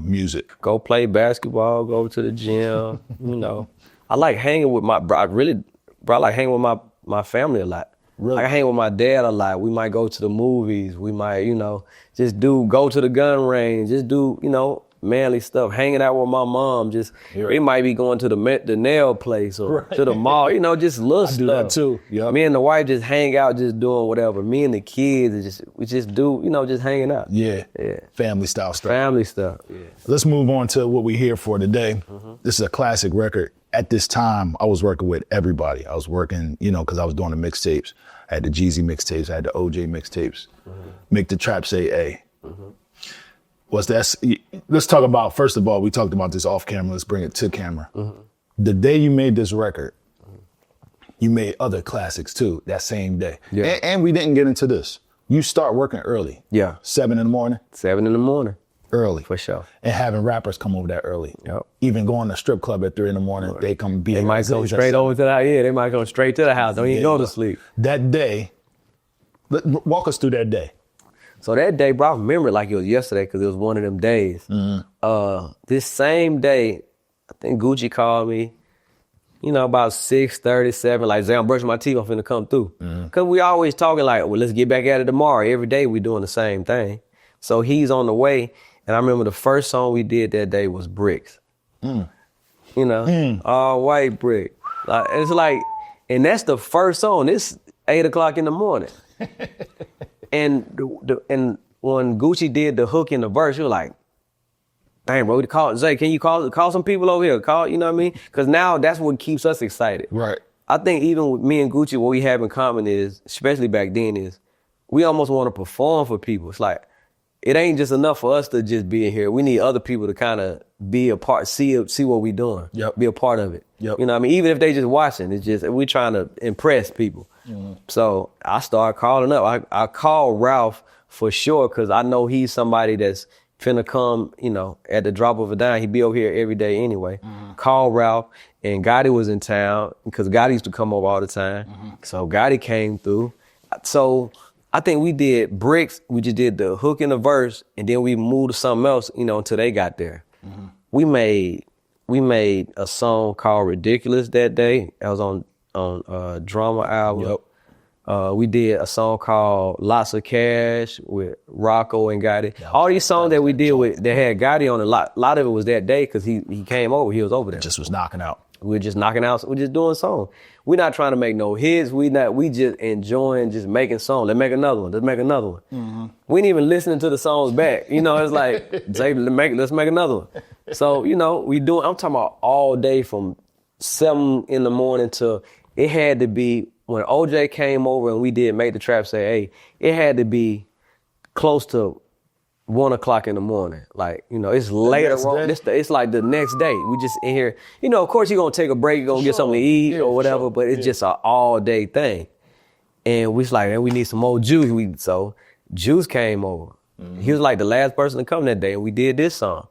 music? Go play basketball, go to the gym, you know. I like hanging with I like hanging with my family a lot. Really? I hang with my dad a lot. We might go to the movies. We might, you know, go to the gun range, just do, you know, manly stuff. Hanging out with my mom, we might be going to the nail place or to the mall, you know, just little stuff. I do that too. Yep. Me and the wife just hang out, just doing whatever. Me and the kids, we just do, you know, just hanging out. Yeah. Family style stuff. Family stuff. Yeah. Let's move on to what we're here for today. This is a classic record. At this time, I was working with everybody. I was working, you know, because I was doing the mixtapes. I had the Jeezy mixtapes. I had the OJ mixtapes. Make the Trap Say A. Let's talk about, first of all, we talked about this off camera. Let's bring it to camera. The day you made this record, you made other classics too, that same day. Yeah. And we didn't get into this. You start working early. Yeah. 7 in the morning? 7 in the morning. Early. For sure. And having rappers come over that early. Yep. Even going to strip club at 3 in the morning, they come be. They might go straight over to they might go straight to the house. Don't even go to sleep. That day, walk us through that day. So that day, bro, I remember it like it was yesterday because it was one of them days. This same day, I think Gucci called me, you know, about 6:37, like, Zay, I'm brushing my teeth, I'm finna come through. Because we always talking like, well, let's get back at it tomorrow. Every day we doing the same thing. So he's on the way, and I remember the first song we did that day was Bricks. You know, all white brick. Like, it's like, and that's the first song. It's 8 o'clock in the morning. And when Gucci did the hook in the verse, he was like, dang, bro, Zay, can you call some people over here? You know what I mean? Because now that's what keeps us excited. Right. I think even with me and Gucci, what we have in common is, especially back then, is we almost want to perform for people. It's like, it ain't just enough for us to just be in here. We need other people to kind of be a part, see what we doing, be a part of it. You know what I mean? Even if they just watching, it's just, we trying to impress people. So I started calling up. I called Ralph for sure because I know he's somebody that's finna come, you know, at the drop of a dime. He'd be over here every day anyway. Called Ralph, and Gotti was in town because Gotti used to come over all the time. So Gotti came through. So I think we did Bricks. We just did the hook and the verse, and then we moved to something else, you know, until they got there. We made a song called Ridiculous that day. That was on Drama album. We did a song called Lots of Cash with Rocco and Gotti. All these songs that we did that had Gotti on, a lot of it was that day because he came over. He was over there. Just was knocking out. We're just knocking out. We're just doing songs. We're not trying to make no hits. We just enjoying just making songs. Let's make another one. Let's make another one. We ain't even listening to the songs back. You know, it's like, let's make another one. So, you know, I'm talking about all day from 7 in the morning till it had to be when OJ came over and we did Make the Trap Say, hey, it had to be close to 1 o'clock in the morning. Like, you know, it's later on. It's like the next day. We just in here. You know, of course, you're going to take a break. You're going to get something to eat or whatever, but it's just an all-day thing. And we was like, man, we need some more Juice. So Juice came over. He was like the last person to come that day, and we did this song.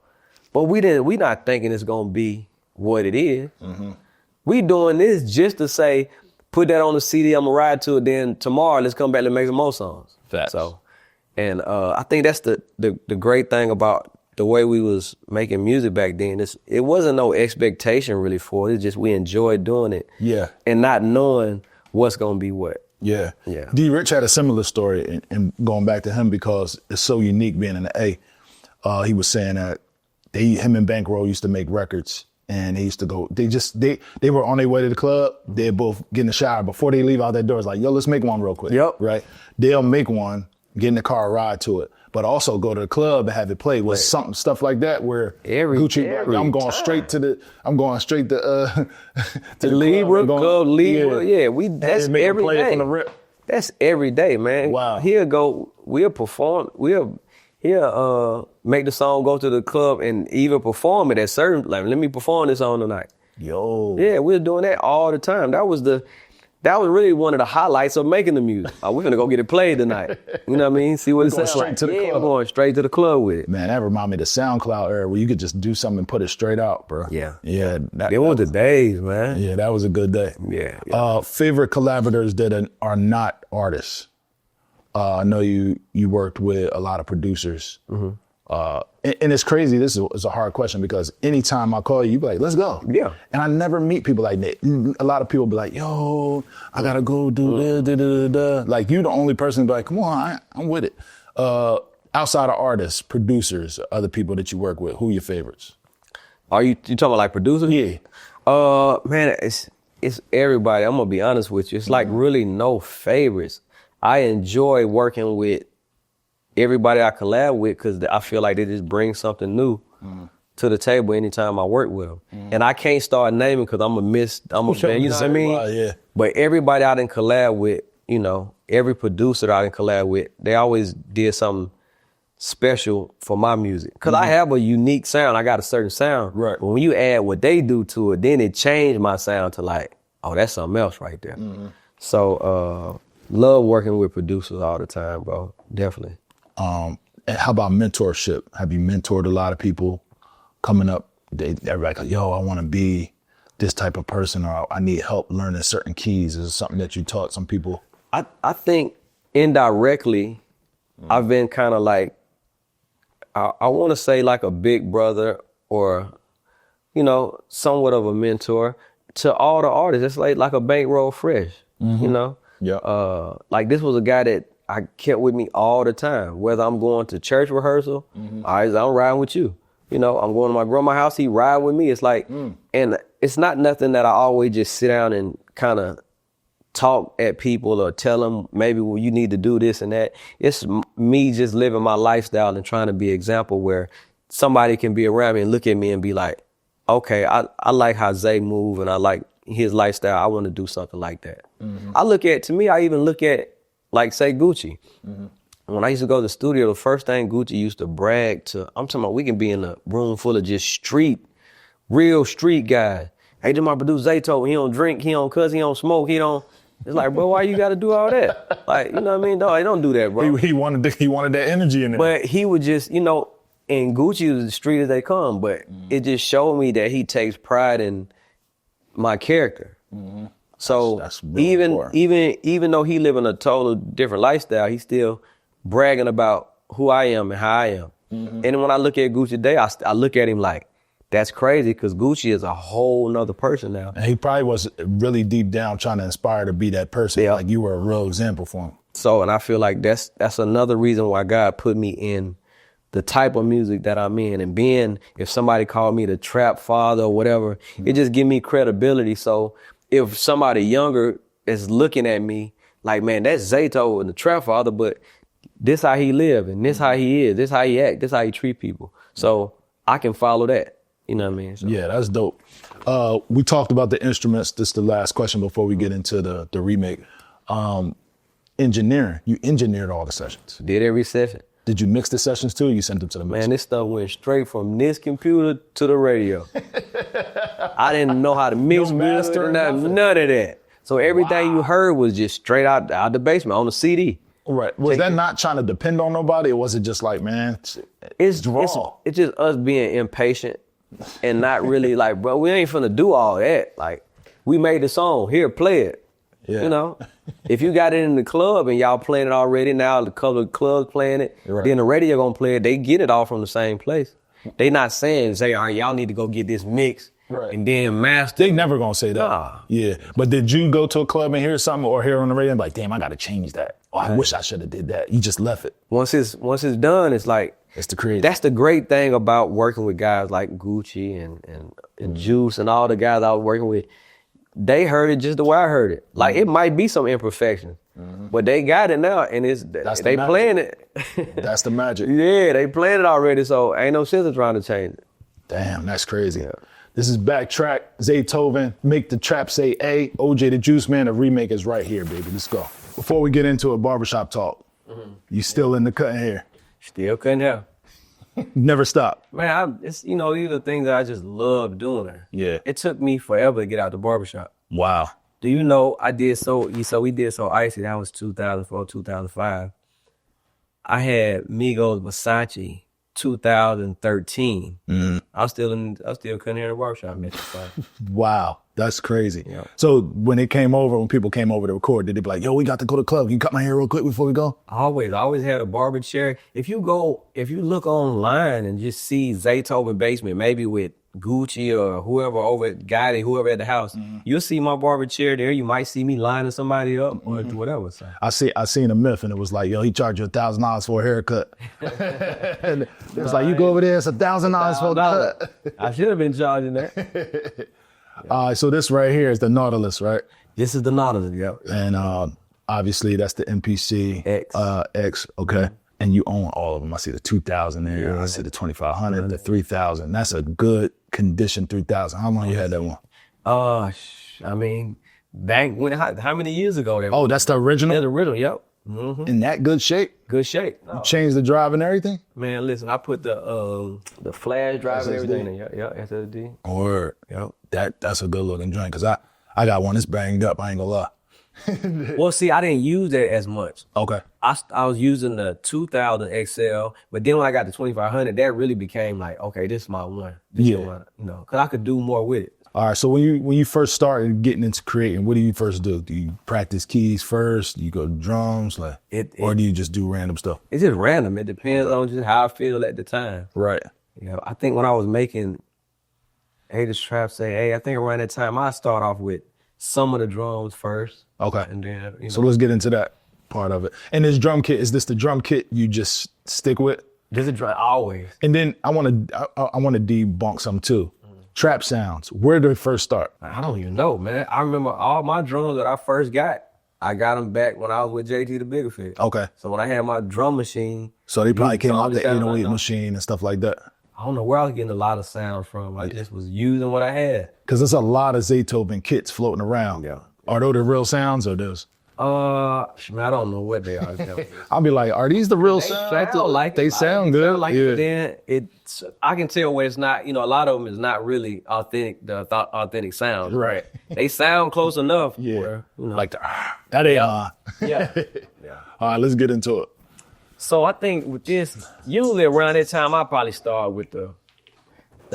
But we not thinking it's going to be what it is. We doing this just to say, put that on the CD, I'm going to ride to it, then tomorrow, let's come back and make some more songs. Facts. So, and I think that's the great thing about the way we was making music back then. It wasn't no expectation really for it. It's just we enjoyed doing it. Yeah. And not knowing what's going to be what. Yeah. Yeah. D. Rich had a similar story, and going back to him because it's so unique being in the A. He was saying that him and Bankroll used to make records, and they used to go, they were on their way to the club, they'd both get in the shower. Before they leave out that door, it's like, yo, let's make one real quick. Right? They'll make one, get in the car, ride to it, but also go to the club and have it played with stuff like that where Gucci, I'm going straight to the Libra Club, Libra. Yeah, that's every day. From the rip. That's every day, man. Wow. We'll perform, he'll make the song go to the club and even perform it at certain, like, let me perform this song tonight. Yo. Yeah, we're doing that all the time. That was really one of the highlights of making the music. We're gonna go get it played tonight. You know what I mean? See what it sounds like. We're going straight to the club with it. Man, that reminded me of the SoundCloud era where you could just do something and put it straight out, bro. Yeah. Yeah. It was the days, man. Yeah, that was a good day. Yeah. Favorite collaborators that are not artists? I know you worked with a lot of producers. And it's crazy. This is a hard question because anytime I call you, you be like, let's go. Yeah. And I never meet people like that. A lot of people be like, yo, I got to go do da. Like, you the only person be like, come on, I'm with it. Outside of artists, producers, other people that you work with, who are your favorites? Are you talking about like producers? Yeah. Man, it's everybody. I'm going to be honest with you. It's like really no favorites. I enjoy working with everybody I collab with because I feel like they just bring something new to the table anytime I work with them. And I can't start naming because I'm a man, you know what I mean? Yeah. But everybody I didn't collab with, you know, every producer I didn't collab with, they always did something special for my music. Because I have a unique sound. I got a certain sound. Right. But when you add what they do to it, then it changed my sound to like, oh, that's something else right there. So, love working with producers all the time, bro. Definitely. And how about mentorship? Have you mentored a lot of people coming up? Everybody like, yo, I want to be this type of person, or I need help learning certain keys. Is it something that you taught some people? I think indirectly, I've been kind of like, I want to say like a big brother or, you know, somewhat of a mentor to all the artists. It's like a bankroll fresh, you know? Yeah. Like this was a guy that I kept with me all the time. Whether I'm going to church rehearsal, I'm riding with you. You know, I'm going to my grandma's house, he ride with me. It's like, and it's not nothing that I always just sit down and kind of talk at people or tell them maybe, well, you need to do this and that. It's me just living my lifestyle and trying to be an example where somebody can be around me and look at me and be like, okay, I like how Zay move and I like his lifestyle. I want to do something like that. I even look at, like, say, Gucci. When I used to go to the studio, the first thing Gucci used to brag to, I'm talking about we can be in a room full of just real street guys. Hey, this my producer Zaytoven, he don't drink, he don't cuss, he don't smoke, he don't. It's like, bro, why you got to do all that? Like, you know what I mean? No, I don't do that, bro. He wanted that energy in there. But he would just, you know, and Gucci was the street as they come, but it just showed me that he takes pride in my character. So that's really even though he live in a total different lifestyle, he's still bragging about who I am and how I am. And when I look at Gucci today, I look at him like, that's crazy because Gucci is a whole nother person now. And he probably was really deep down trying to inspire to be that person. Yeah. Like you were a real example for him. So, and I feel like that's another reason why God put me in the type of music that I'm in. And being, if somebody called me the trap father or whatever, it just give me credibility. So if somebody younger is looking at me like, man, that's Zaytoven, the trap father, but this how he live and this how he is, this how he act, this how he treat people. So I can follow that. You know what I mean? So. Yeah, that's dope. We talked about the instruments. This is the last question before we get into the remake. Engineering. You engineered all the sessions. Did every session. Did you mix the sessions too or you sent them to the mix? Man, this stuff went straight from this computer to the radio. I didn't know how to mix, master, none of that. So everything you heard was just straight out the basement on the CD. Right. Was that not trying to depend on nobody or was it just like, man, it's draw? It's just us being impatient. And not really like, bro, we ain't finna do all that. Like, we made the song, here, play it. Yeah. You know? If you got it in the club and y'all playing it already, now the couple of clubs playing it, then the radio gonna play it, they get it all from the same place. They not saying, all right, y'all need to go get this mix and then master. They never gonna say that. Nah. Yeah. But did you go to a club and hear something or hear on the radio and be like, damn, I gotta change that. Oh, I wish I should have did that. You just left it. Once it's done, it's like, it's the creative. That's the great thing about working with guys like Gucci and Juice and all the guys I was working with. They heard it just the way I heard it. Like it might be some imperfections, but they got it now, and they playing it. That's the magic. Yeah, they playing it already, so ain't no sense in trying to change it. Damn, that's crazy. Yeah. This is BackTrak, Zaytoven, Make the Trap Say A, OJ the Juiceman. The remake is right here, baby. Let's go. Before we get into a barbershop talk, you still in the cutting hair? Still cutting hair. Never stop. Man, it's these are the things that I just love doing. Yeah. It took me forever to get out the barbershop. Wow. Do you know we did So Icy, that was 2004, 2005. I had Migos Versace 2013. I was still cutting hair in the barbershop. Wow. That's crazy. Yeah. So when people came over to record, did they be like, yo, we got to go to the club. Can you cut my hair real quick before we go? I always had a barber chair. If you look online and just see Zaytoven basement, maybe with Gucci or whoever over at Gotti, whoever at the house, you'll see my barber chair there. You might see me lining somebody up or whatever. So. I seen a myth and it was like, yo, he charged you $1,000 for a haircut. And it was like, you go over there, it's $1,000 for a cut. I should have been charging that. So this right here is the Nautilus, right? This is the Nautilus, yep. And obviously that's the MPC X, okay. And you own all of them. I see the 2000 there. Yeah. I see the 2500, the 3000. That's a good condition 3000. How long you had that one? I mean, back when, how many years ago? Oh, that's the original? That's the original, yep. In that good shape? Good shape. You changed the drive and everything? Man, listen, I put the flash drive and everything in. Yeah, SSD. Word. Yep. That's a good looking joint because I got one that's banged up, I ain't gonna lie. Well, see, I didn't use that as much. Okay. I was using the 2000 XL, but then when I got the 2500, that really became like, okay, this is my one. This is one, because I could do more with it. All right, so when you first started getting into creating, what do you first do? Do you practice keys first? Do you go to drums, or do you just do random stuff? It's just random. It depends on just how I feel at the time. Right. I think when I was making Haters Trap Say, hey, I think around that time I start off with some of the drums first. Okay. And then, So let's get into that part of it. And this drum kit, is this the drum kit you just stick with? This is drum always. And then I want to debunk something too. Trap sounds. Where did they first start? I don't even know, man. I remember all my drums that I first got. I got them back when I was with JT the Bigger Fish. Okay. So when I had my drum machine. So they probably came out the 808 machine and stuff like that. I don't know where I was getting a lot of sounds from. I just was using what I had. Because there's a lot of Zaytoven kits floating around. Yeah. Are those the real sounds or those? I don't know what they are. I'll be like, are these the real sounds? They sound good. Then I can tell when it's not, a lot of them is not really authentic, the authentic sound. Right. They sound close enough. Yeah. Where, Like the, that they are. Yeah. All right, let's get into it. So I think with this, usually around that time, I probably start with the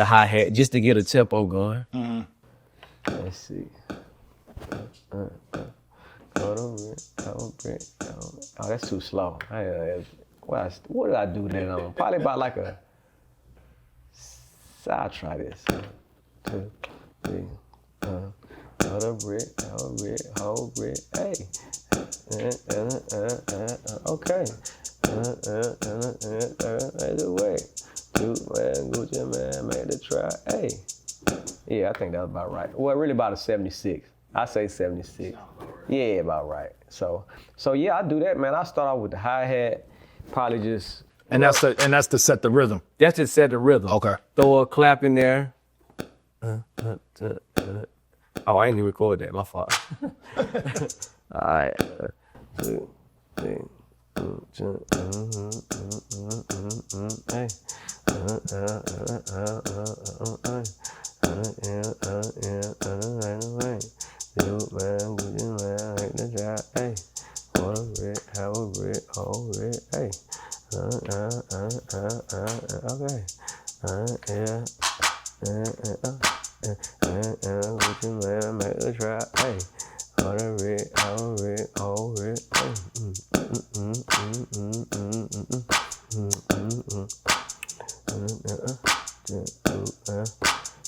hi-hat just to get a tempo going. Mm-hmm. Let's see. Oh, that's too slow. What did I do that on? Probably about like a. I'll try this. 2, 3. Hold a brick, hey. Okay. Either way. Juiceman, Gucci man, made the try, hey. Yeah, I think that was about right. Well, really about a 76. I say 76. Yeah, about right. So yeah, I do that, man. I start off with the hi-hat, probably just. And that's to set the rhythm. That's to set the rhythm. Okay. Throw a clap in there. Oh, I ain't even record that. My fault. All right. 2, 3. Hey.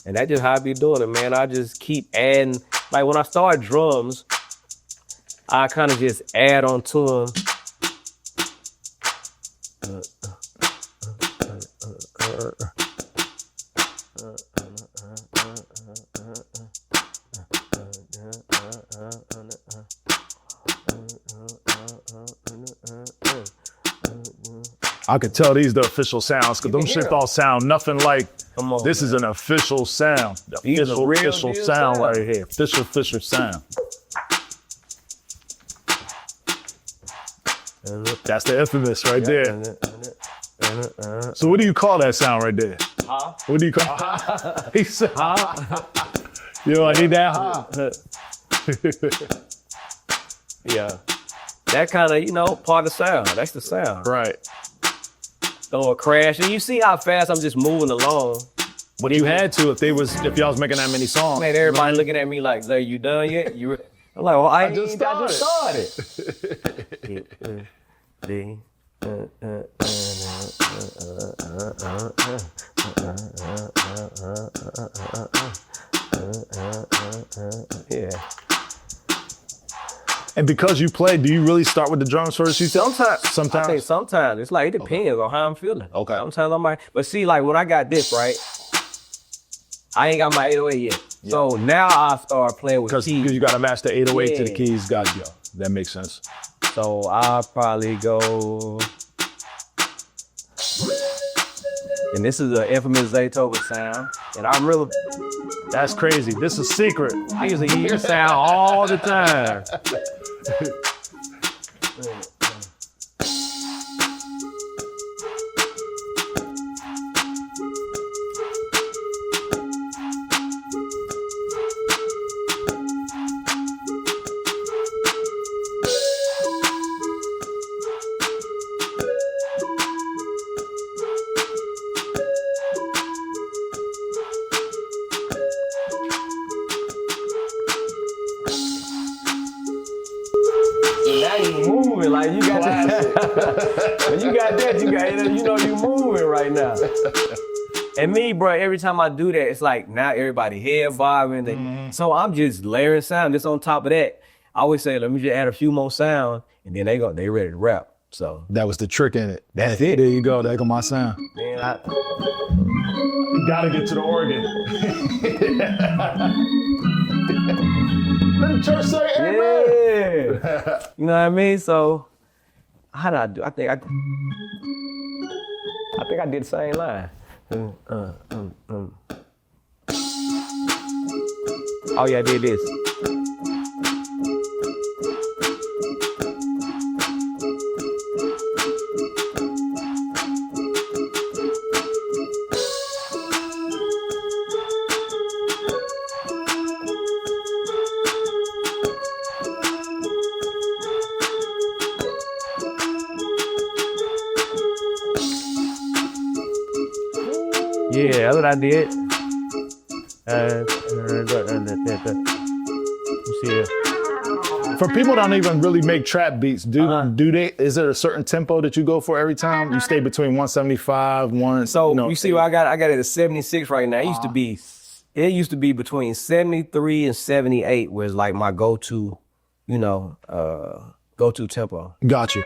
And that's just how I be doing it, man. I just keep adding. Like when I start drums, I kind of just add on to them. I could tell these the official sounds because them shit don't sound nothing like. This is an official sound. The official sound right here. Official sound. That's the infamous right there. So what do you call that sound right there? Huh? What do you call it? He said, yo, I need that. Yeah. That kind of, part of the sound. That's the sound. Right. Throw a crash. And you see how fast I'm just moving along. But you had to if y'all was making that many songs. Man, everybody looking at me like, "Are you done yet?" I'm like, "Well, I just started." Yeah. And because you play, do you really start with the drums first? Sometimes. I think sometimes. It's like, it depends on how I'm feeling. Okay. Sometimes I might. But see, like when I got this, right? I ain't got my 808 yet. Yeah. So now I start playing with keys. Because you got to match the 808 to the keys. Got you. That makes sense. So I'll probably go. And this is the infamous Zaytoven Sound. And I'm really. That's crazy. This is secret. I used to hear sound all the time. now you moving like you got that. When you got that, you moving right now. And me, bro, every time I do that, it's like now everybody head vibing. So I'm just layering sound. Just on top of that, I always say, let me just add a few more sound, and then they ready to rap. So that was the trick in it. That's it. There you go. There go my sound. Man, You gotta get to the organ. Let the church say amen. Yeah. You know what I mean? So how did I do? I think I did the same line. Oh yeah, I did this. Yeah, that's what I did. For people that don't even really make trap beats, is there a certain tempo that you go for every time? You stay between 175, you see, I got it at 76 right now. It used to be between 73 and 78 was like my go-to, go-to tempo. Got you.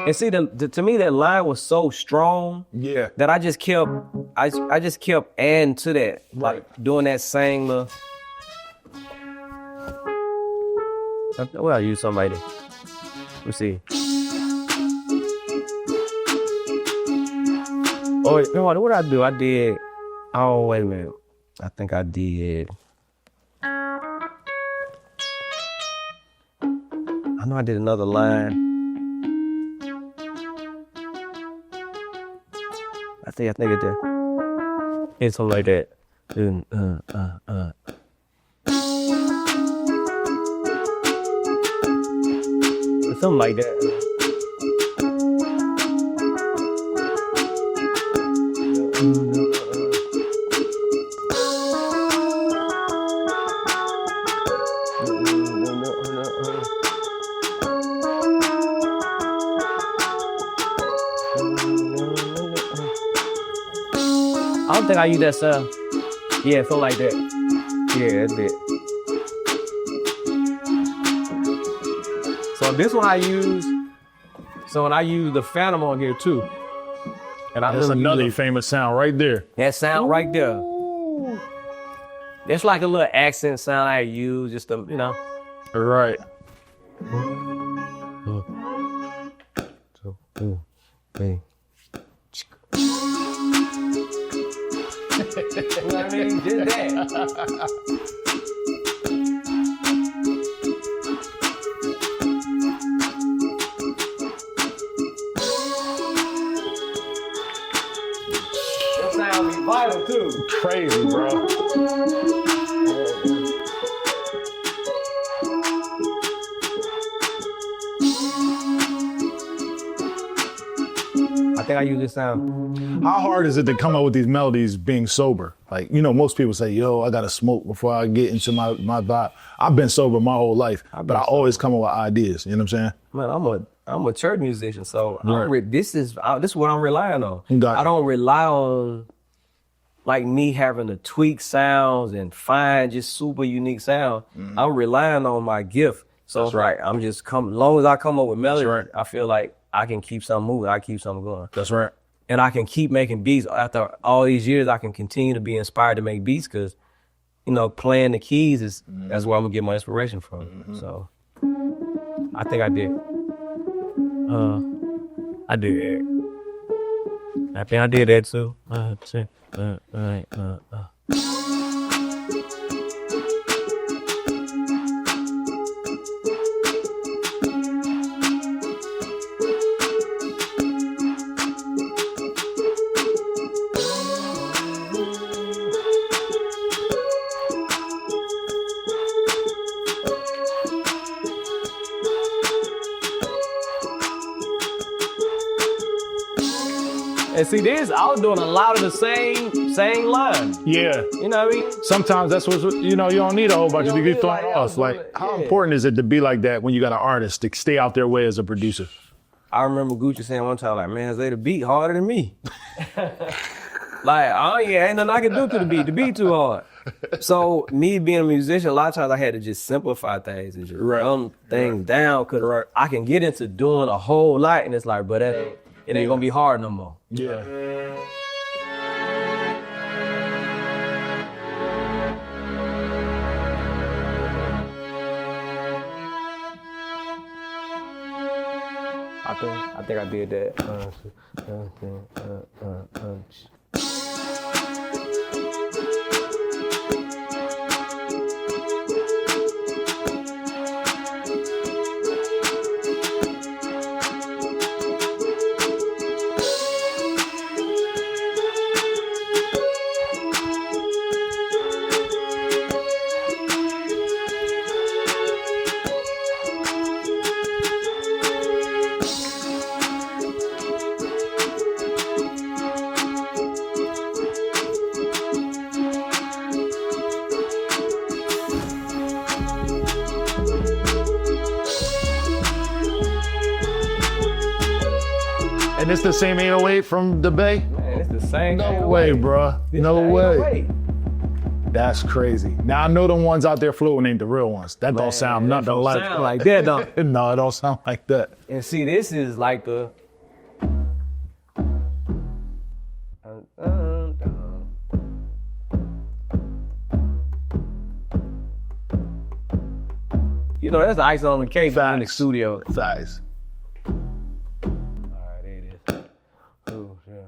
And see, to me, that line was so strong that I just kept adding to that, like doing that same little. Well, I use somebody. Let's see. Oh, wait, what did I do? I did. Oh, wait a minute. I think I did. I know I did another line. I think it did. It's something like that. Something like that. I don't think I use that sound. Yeah, something like that. Yeah, that's it. So this one I use. So when I use the Phantom on here too. And that's another famous sound right there. That sound right there. It's like a little accent sound I use just to, Right. You know what I mean? Just that. That sound be vital too. Crazy, bro. I think I use this sound. How hard is it to come up with these melodies being sober? Like, most people say, yo, I gotta smoke before I get into my vibe. I've been sober my whole life, but I always come up with ideas, you know what I'm saying? Man, I'm a church musician, so this is what I'm relying on. Got it. I don't rely on like me having to tweak sounds and find just super unique sound. Mm-hmm. I'm relying on my gift. So that's right. I'm just as long as I come up with melody, I feel like I can keep something moving. I keep something going. That's right. And I can keep making beats. After all these years, I can continue to be inspired to make beats because, playing the keys that's where I'm gonna get my inspiration from. Mm-hmm. So I think I did. I did. I think I did that too. And see this, I was doing a lot of the same line. Yeah. You know what I mean? Sometimes that's what, you don't need a whole bunch of You to don't get need thrown like, off. Like, how important is it to be like that when you got an artist to stay out their way as a producer? I remember Gucci saying one time, like, man, Zay the beat harder than me. Like, oh yeah, ain't nothing I can do to the beat too hard. So me being a musician, a lot of times I had to just simplify things and just dumb things down, because I can get into doing a whole lot, and it's like, but it ain't gonna be hard no more. Yeah. I think I did that. And it's the same 808 from the Bay? Man, it's the same. No way, bro. No way. That's crazy. Now I know the ones out there floating ain't the real ones. That don't sound nothing like sound like that, don't. No, it don't sound like that. And see, this is like the. You know, that's the ice on the cake in the studio. Size. Alright, there it is. Ooh, yeah.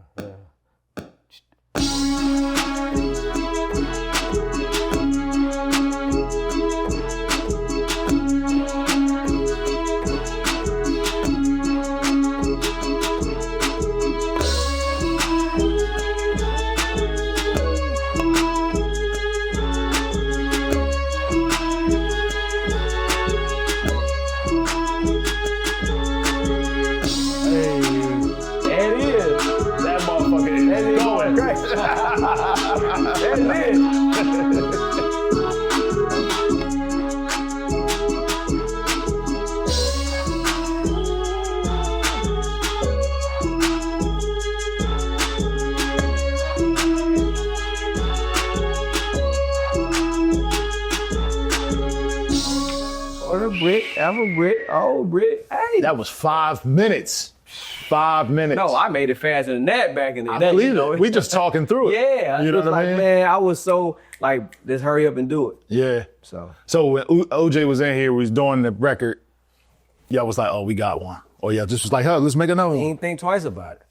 Old Brick. Hey. That was 5 minutes. 5 minutes. No, I made it faster than that back in the day. I believe it. We just talking through it. Yeah. You know what I mean? Man, I was so like, let's hurry up and do it. Yeah. So when OJ was in here, we was doing the record, y'all was like, oh, we got one. Or y'all just was like, let's make another one. We ain't think twice about it.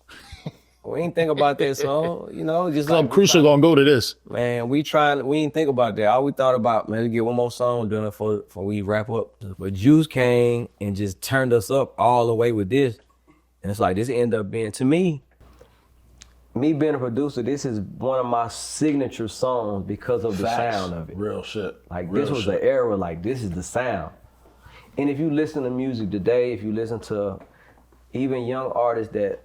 We ain't think about that song, just Something crucial gonna go to this. Man, we ain't think about that. All we thought about, man, to get one more song done before we wrap up. But Juice came and just turned us up all the way with this. And it's like, this ended up being, to me being a producer, this is one of my signature songs because of the sound of it. Real shit. Like, this was an era, like, this is the sound. And if you listen to music today, if you listen to even young artists that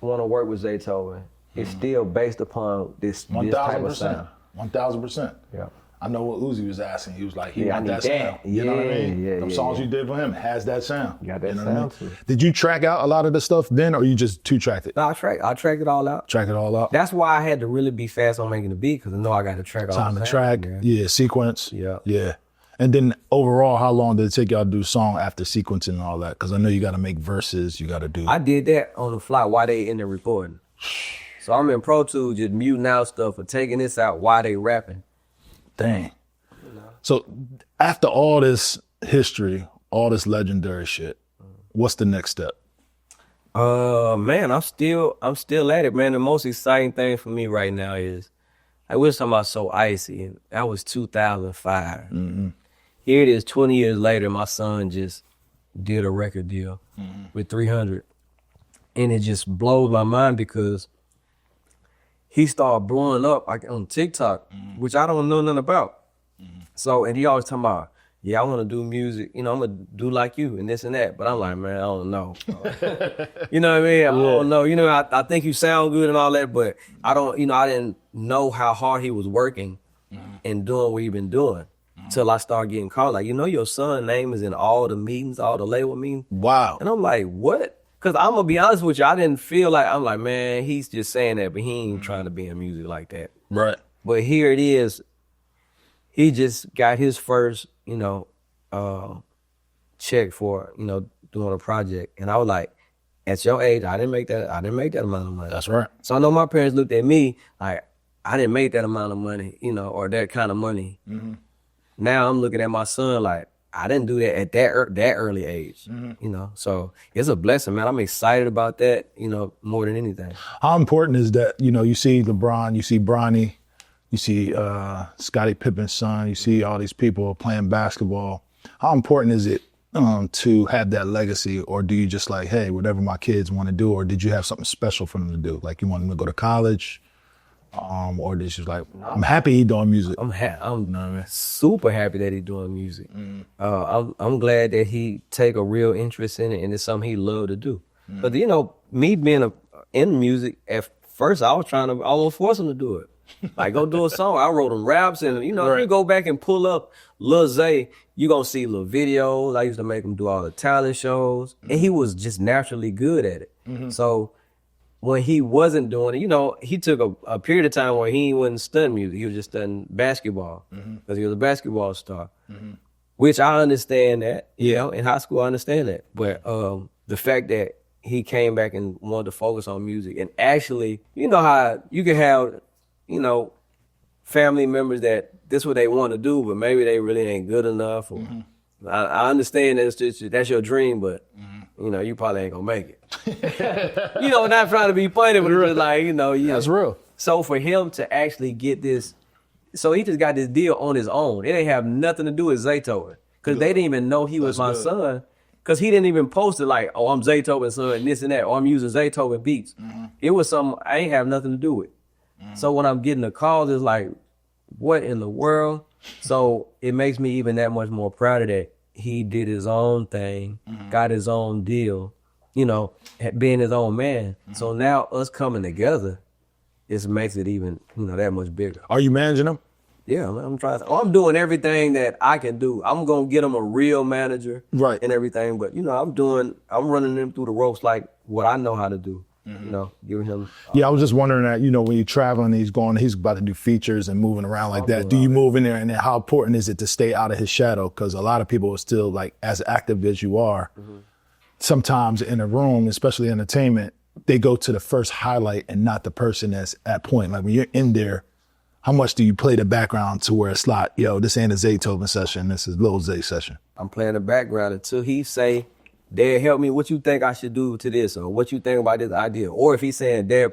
want to work with Zaytoven, it's still based upon this type of sound. 1000%. Yeah. I know what Uzi was asking. He was like, he Yeah, got I that need sound. that. You know what I Yeah, mean? yeah, Them yeah, songs yeah. you did for him has that sound. Got that You know what I sound mean? too. Did you track out a lot of the stuff then, or you just two-tracked it? No, I tracked it all out. Track it all out? That's why I had to really be fast on making the beat, because I know I got to track all Time the to sound, track, man. yeah, sequence. Yeah. Yeah. And then overall, how long did it take y'all to do song after sequencing and all that? Because I know you got to make verses, you got to do. I did that on the fly while they in there recording. So I'm in Pro Tools just muting out stuff or taking this out while they rapping. Dang. So after all this history, all this legendary shit, what's the next step? Man, I'm still at it, man. The most exciting thing for me right now is, I was talking about So Icy, and that was 2005. Mm-hmm. Here it is 20 years later, my son just did a record deal with 300. And it just blows my mind because he started blowing up on TikTok, which I don't know nothing about. So, and he always talking about, yeah, I want to do music. You know, I'm gonna do like you and this and that. But I'm like, man, I don't know. You know what I mean? I don't know. You know, I think you sound good and all that, but I don't. You know, I didn't know how hard he was working and doing what he been doing till I started getting called. Like, you know, your son's name is in all the meetings, all the label meetings. Wow. And I'm like, what? Because I'm gonna be honest with you, I didn't feel like, I'm like, man, he's just saying that, but he ain't trying to be in music like that. Right. But here it is. He just got his first, you know, check for, you know, doing a project. And I was like, at your age, I didn't make that amount of money. That's right. So I know my parents looked at me like, I didn't make that amount of money, you know, or that kind of money. Now I'm looking at my son like, I didn't do that at that early age, you know. So it's a blessing, man. I'm excited about that, you know, more than anything. How important is that, you know, you see LeBron, you see Bronny, you see Scottie Pippen's son, you see all these people playing basketball. How important is it to have that legacy, or do you just like, hey, whatever my kids want to do, or did you have something special for them to do? Like you want them to go to college, or did you like, I'm happy he doing music. I'm super happy that he's doing music. I'm glad that he take a real interest in it, and it's something he love to do. But you know, me being in music, at first I was trying to almost force him to do it. Like, go do a song. I wrote him raps, and you know, if you go back and pull up Lil Zay, you gonna see little videos. I used to make him do all the talent shows, and he was just naturally good at it. So when he wasn't doing it, you know, he took a period of time where he wasn't studying music. He was just studying basketball because he was a basketball star, which I understand that. Yeah, in high school I understand that, but the fact that he came back and wanted to focus on music, and actually, you know how you can have, you know, family members that this is what they want to do, but maybe they really ain't good enough. Or, I understand that's your dream, but you know, you probably ain't gonna make it. You know, not trying to be funny, but it's like, you know, That's real. So for him to actually get this, so he just got this deal on his own. It ain't have nothing to do with Zaytoven, because they didn't even know he was my son, because he didn't even post it like, oh, I'm Zaytoven's son, and this and that, or I'm using Zaytoven beats. It was something I ain't have nothing to do with. So when I'm getting the calls, it's like, what in the world? So it makes me even that much more proud of that he did his own thing, got his own deal, you know, being his own man. So now us coming together, it makes it even, you know, that much bigger. Are you managing him? Yeah, I'm trying. I'm doing everything that I can do. I'm gonna get him a real manager, right, and everything. But you know, I'm running them through the ropes like what I know how to do. You know, giving him. Yeah, I was just wondering that, you know, when you're traveling, he's about to do features and moving around like that. Do you move in there, and then how important is it to stay out of his shadow? Because a lot of people are still like, as active as you are, sometimes in a room, especially entertainment, they go to the first highlight and not the person that's at point. Like when you're in there, how much do you play the background to where it's like, yo, this ain't a Zaytoven session, this is Lil Zay session? I'm playing the background until he say, Dad, help me. What you think I should do to this, or what you think about this idea? Or if he's saying, Dad,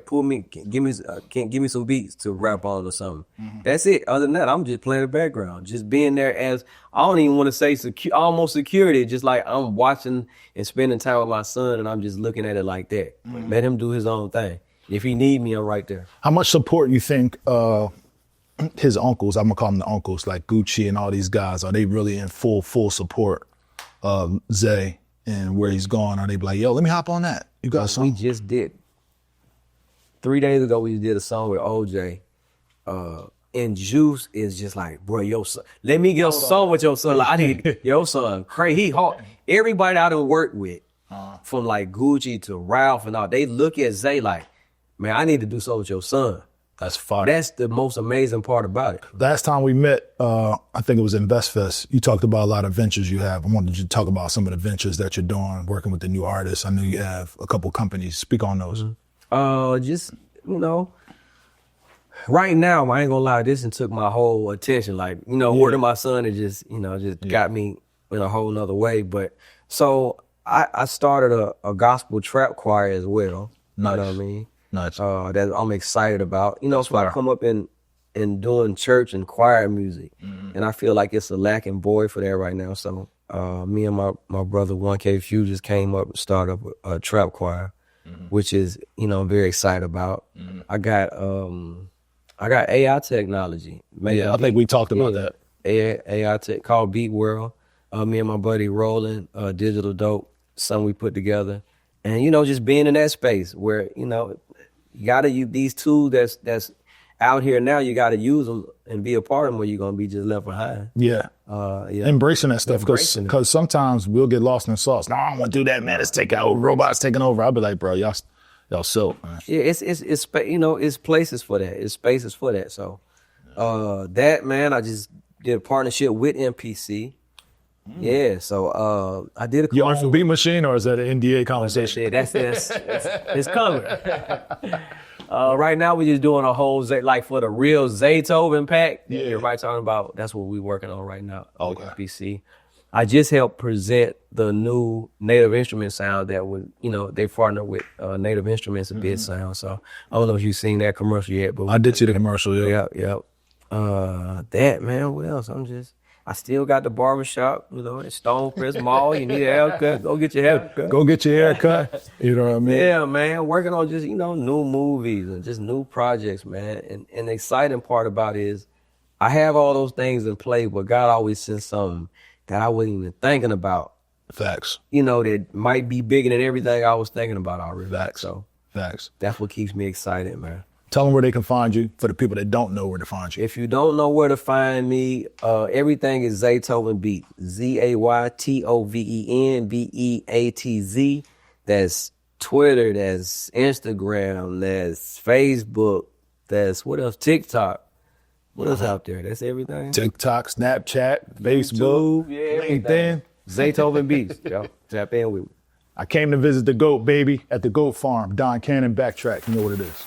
give me some beats to rap on or something. That's it. Other than that, I'm just playing the background, just being there as, I don't even want to say almost security. Just like I'm watching and spending time with my son, and I'm just looking at it like that. Let him do his own thing. If he need me, I'm right there. How much support you think his uncles, I'm gonna call them the uncles, like Gucci and all these guys, are they really in full support of Zay and where he's going? Are they like, yo, let me hop on that? You got something? We just did. 3 days ago, we did a song with OJ. And Juice is just like, bro, your son, let me get a song with your son. Like, I need your son. Crazy. He hard. Everybody I done worked with, from like Gucci to Ralph and all, they look at Zay like, man, I need to do something with your son. That's fire. That's the most amazing part about it. Last time we met, I think it was InvestFest, you talked about a lot of ventures you have. I wanted you to talk about some of the ventures that you're doing, working with the new artists. I know you have a couple companies. Speak on those. Just, you know, right now, I ain't gonna lie, this took my whole attention. Like, you know, word of my son, it just, you know, got me in a whole nother way. But so I started a gospel trap choir as well. Nice. You know what I mean? Nice. That I'm excited about. You know, so I come up in doing church and choir music. And I feel like it's a lacking void for that right now. So me and my brother 1K Few just came up and started up a trap choir, which is, you know, I'm very excited about. I got AI technology. I think we talked about that. AI tech called Beat World. Me and my buddy Roland, Digital Dope, something we put together. And, you know, just being in that space where, you know, you gotta use these tools that's out here now, you gotta use them and be a part of them, or you're gonna be just left behind. Yeah. Embracing that stuff, because sometimes we'll get lost in the sauce. No, I don't want to do that, man. Let's take out robots taking over. I'll be like, bro, y'all silk, man. Yeah, it's you know, it's places for that. It's spaces for that. So that, man, I just did a partnership with MPC. Yeah, so I did a Your commercial. own beat machine, or is that an NDA conversation? That's it's coming. Right now we're just doing a whole like for the real Zaytoven pack. Yeah. Everybody talking about, that's what we're working on right now. Okay. With MPC. I just helped present the new Native Instrument sound that was, you know, they partnered with Native Instruments, a bit sound. So I don't know if you've seen that commercial yet, but I did see the commercial, yeah. Yep. That, man, what else? I still got the barbershop, you know, at Stonecrest Mall. You need a haircut, go get your haircut. Go get your hair cut. You know what I mean? Yeah, man, working on just, you know, new movies and just new projects, man. And the exciting part about it is I have all those things in play, but God always sends something that I wasn't even thinking about. Facts. You know, that might be bigger than everything I was thinking about already. Facts. So Facts. that's what keeps me excited, man. Tell them where they can find you for the people that don't know where to find you. If you don't know where to find me, everything is Zaytoven Beat. ZAYTOVENBEATZ. That's Twitter, that's Instagram, that's Facebook, that's what else? TikTok. What else out there? That's everything. TikTok, Snapchat, Facebook, LinkedIn. Zaytoven Beats. Yo, tap in with me. I came to visit the GOAT, baby, at the GOAT farm. Don Cannon, BackTrak. You know what it is.